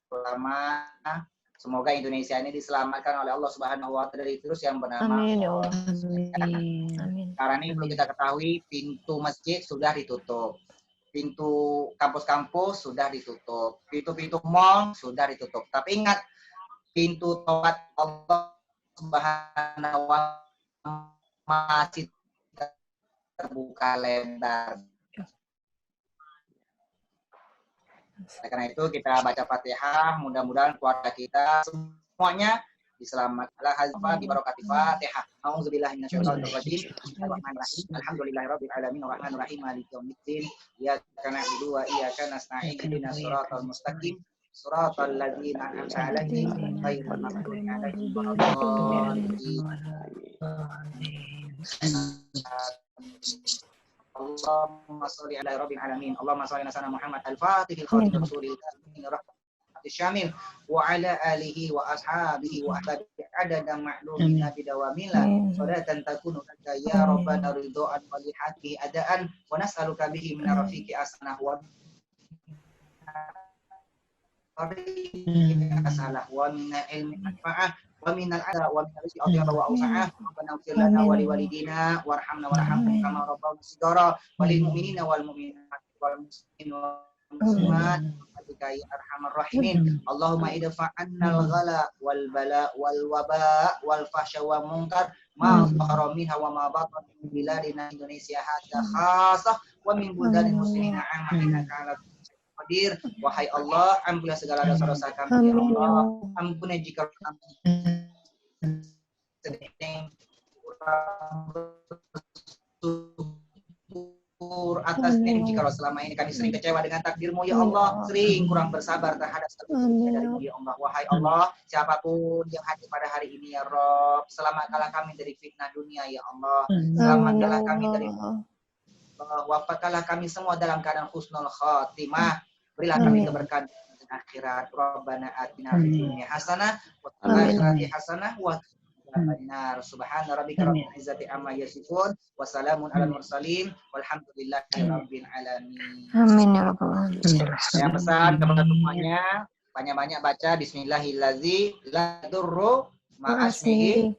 terutama semoga Indonesia ini diselamatkan oleh Allah Subhanahu wa taala dari virus yang bernama Amin ya Allah. Amin. Amin. Sekarang ini perlu kita ketahui, pintu masjid sudah ditutup. Pintu kampus-kampus sudah ditutup. Pintu-pintu mall sudah ditutup. Tapi ingat, pintu taubat Allah Subhanahu wa taala masih terbuka lebar. Karena itu kita baca Fatihah, mudah-mudahan keluarga kita semuanya diselamatkan. Alhamdulillah bi barakati Fatihah. A'udzubillahi minasyaitonir rajim. Bismillahirrahmanirrahim. Alhamdulillahirabbil alamin arrahmanir rahim maliki yaumiddin. Iyyaka na'budu wa iyyaka nasta'in. Ihdinas siratal mustaqim. Siratal ladzina an'amta 'alaihim ghairil maghdubi 'alaihim waladdallin. Allahumma sholli ala rabbil alamin. Allahumma sholli ala sayyidina Muhammad al-Fatihil khatim rasulillah syamil wa ala alihi wa ashabihi wa ahbabihi adada ma'lumin bidawamillah salatan takunu laka ya rabbana ridhaan wa li haqqihi adaan wa nas'aluka bihi min rafiqi asnah wa asalah wa min ilmi manfa'ah wa min al-adha wa min rizqi atyaba wa awsa'ah rabbana ighfir lana wa li walidina warhamna warhamhum kama rabbawna shighara wa lil mu'minina wal mu'minat wal muslimin wal muslimat ya arhamar rahimin. Allahumma idfa' annal ghala wal bala wal waba wal fahsya wa munkar ma dhahara minha wa ma batana min biladina Indonesia hadza khassah wa min buldanil muslimina amma innaka ala qadir. Wahai Allah, ampunilah segala dosa-dosa kami ya Allah. Ampuni jika kami sedang atas diri jika selama ini kami sering kecewa dengan takdir-Mu ya Allah, sering kurang bersabar terhadap dari-Mu ya Allah. Wahai Allah, siapapun yang hadir pada hari ini ya Rabb, selamatkanlah kami dari fitnah dunia ya Allah. Selamatkanlah kami dari wafatkanlah kami semua dalam keadaan husnul khatimah. Berilah kami keberkahan di akhirat. Rabbana atina fid dunya hasanah wa fil akhirati hasanah wa qina adzabannar. Subhana rabbika rabbil izzati amma yasifun wa salamun alal mursalin walhamdulillahi rabbil alamin. Amin ya rabbal alamin. Saya pesan kepada semuanya banyak-banyak baca bismillahirrahmanirrahim la yadurru ma'asmihi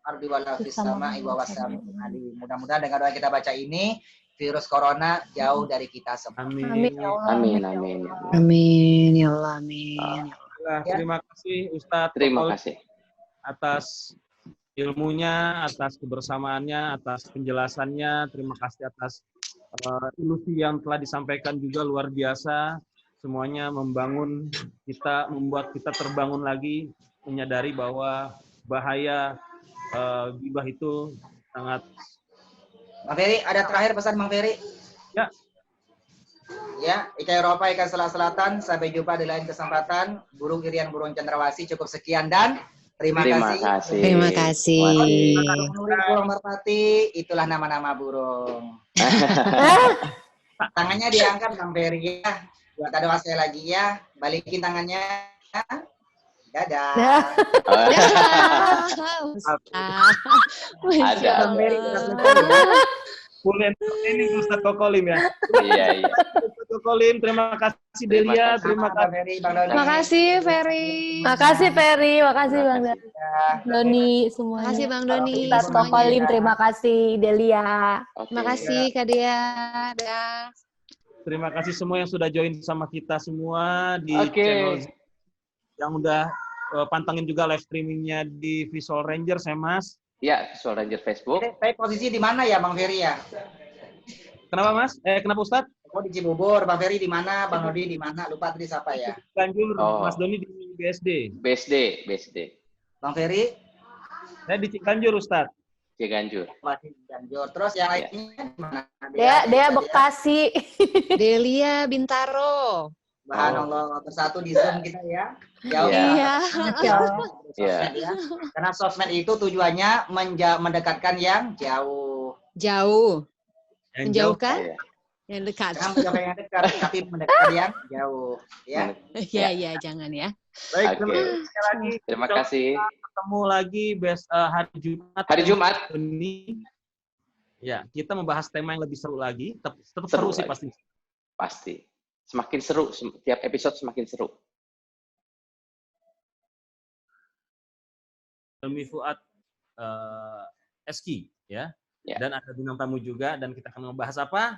ardi wala fis sama'i wa wasamin alim. Mudah-mudahan dengan doa kita baca ini virus corona jauh dari kita semua. Amin. Amin, amin. Amin ya Allah, amin. Terima kasih Ustadz. Terima kasih atas ilmunya, atas kebersamaannya, atas penjelasannya. Terima kasih atas ilusi yang telah disampaikan juga luar biasa. Semuanya membangun kita, membuat kita terbangun lagi, menyadari bahwa bahaya ghibah itu sangat. Bang Ferry, ada terakhir pesan Bang Ferry? Ya. Ya, Ika Eropa, Ika Selatan. Sampai jumpa di lain kesempatan. Burung Irian, Burung Cendrawasih. Cukup sekian dan terima kasih. Terima kasih. Burung merpati, itulah nama-nama burung. Tangannya diangkat Bang Ferry ya. Buat ada saya lagi ya. Balikin tangannya. Dadah. Ada. Bang Ferry kita Full entertaining Ustadz Kokolim ya. Iya. Ustadz Kokolim, terima kasih Delia, terima kasih. Terima kasih Ferry. Makasih Ferry, makasih Bang Doni semuanya. Makasih Bang Doni. Ustadz Kokolim, terima kasih Delia. Terima kasih Kak Dea. Dah. Terima kasih semua yang sudah join sama kita semua di channel yang udah pantengin juga live streamingnya di Visual Ranger, saya Mas. Ya, Visual Ranger Facebook. Saya posisi di mana ya Bang Ferry ya? Kenapa Mas? Kenapa Ustadz? Oh di Cibubur, Bang Ferry di mana? Bang Dodi di mana? Lupa tadi siapa ya? Ciganjur, Oh. Mas Doni di BSD. BSD. Bang Ferry? Saya di Ciganjur Ustadz. Ciganjur. Masih di Cianjur. Terus yang lainnya di mana? Dia Bekasi. Delia Bintaro. Subhanallah, bersatu di Zoom kita ya. Jauh. Iya. Sosmed ya. Karena sosmed itu tujuannya mendekatkan yang jauh. Jauh. Yang jauh. Menjauhkan, Iya. yang dekat. Jangan menjauh yang dekat, tapi mendekat yang jauh. Ya. Ya, jangan ya. Baik, Oke. sekali lagi. Terima kasih. Ketemu lagi hari Jumat. Hari Jumat. Ini. Ya, kita membahas tema yang lebih seru lagi. Tetap Seru seru sih lagi. pasti. Pasti. Semakin seru, setiap episode semakin seru. Helmi Fuad Eski, ya. Dan ada bintang tamu juga, dan kita akan membahas apa?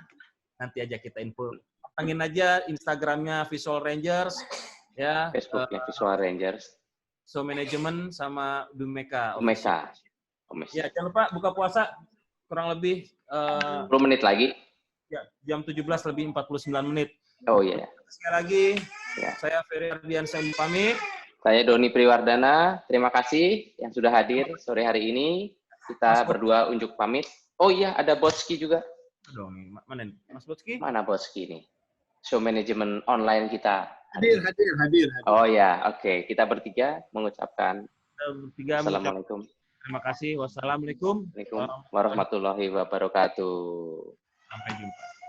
Nanti aja kita info. Pantengin aja Instagramnya Visual Rangers, ya. Facebooknya Visual Rangers. So Management sama Dumeka. Ya, jangan lupa buka puasa kurang lebih 10 menit lagi. Ya, jam 17 lebih 49 menit. Oh iya. Sekali lagi, Ya. saya Ferry Ardiansyah pamit. Saya Doni Priwardana. Terima kasih yang sudah hadir sore hari ini. Kita berdua unjuk pamit. Oh iya, ada Botski juga. Dong, mana nih? Mas Botski? Mana Botski nih? Show manajemen online kita. Hadir. Oh ya, oke. Kita bertiga mengucapkan Assalamualaikum. Terima kasih. Wassalamualaikum Warahmatullahi wabarakatuh. Sampai jumpa.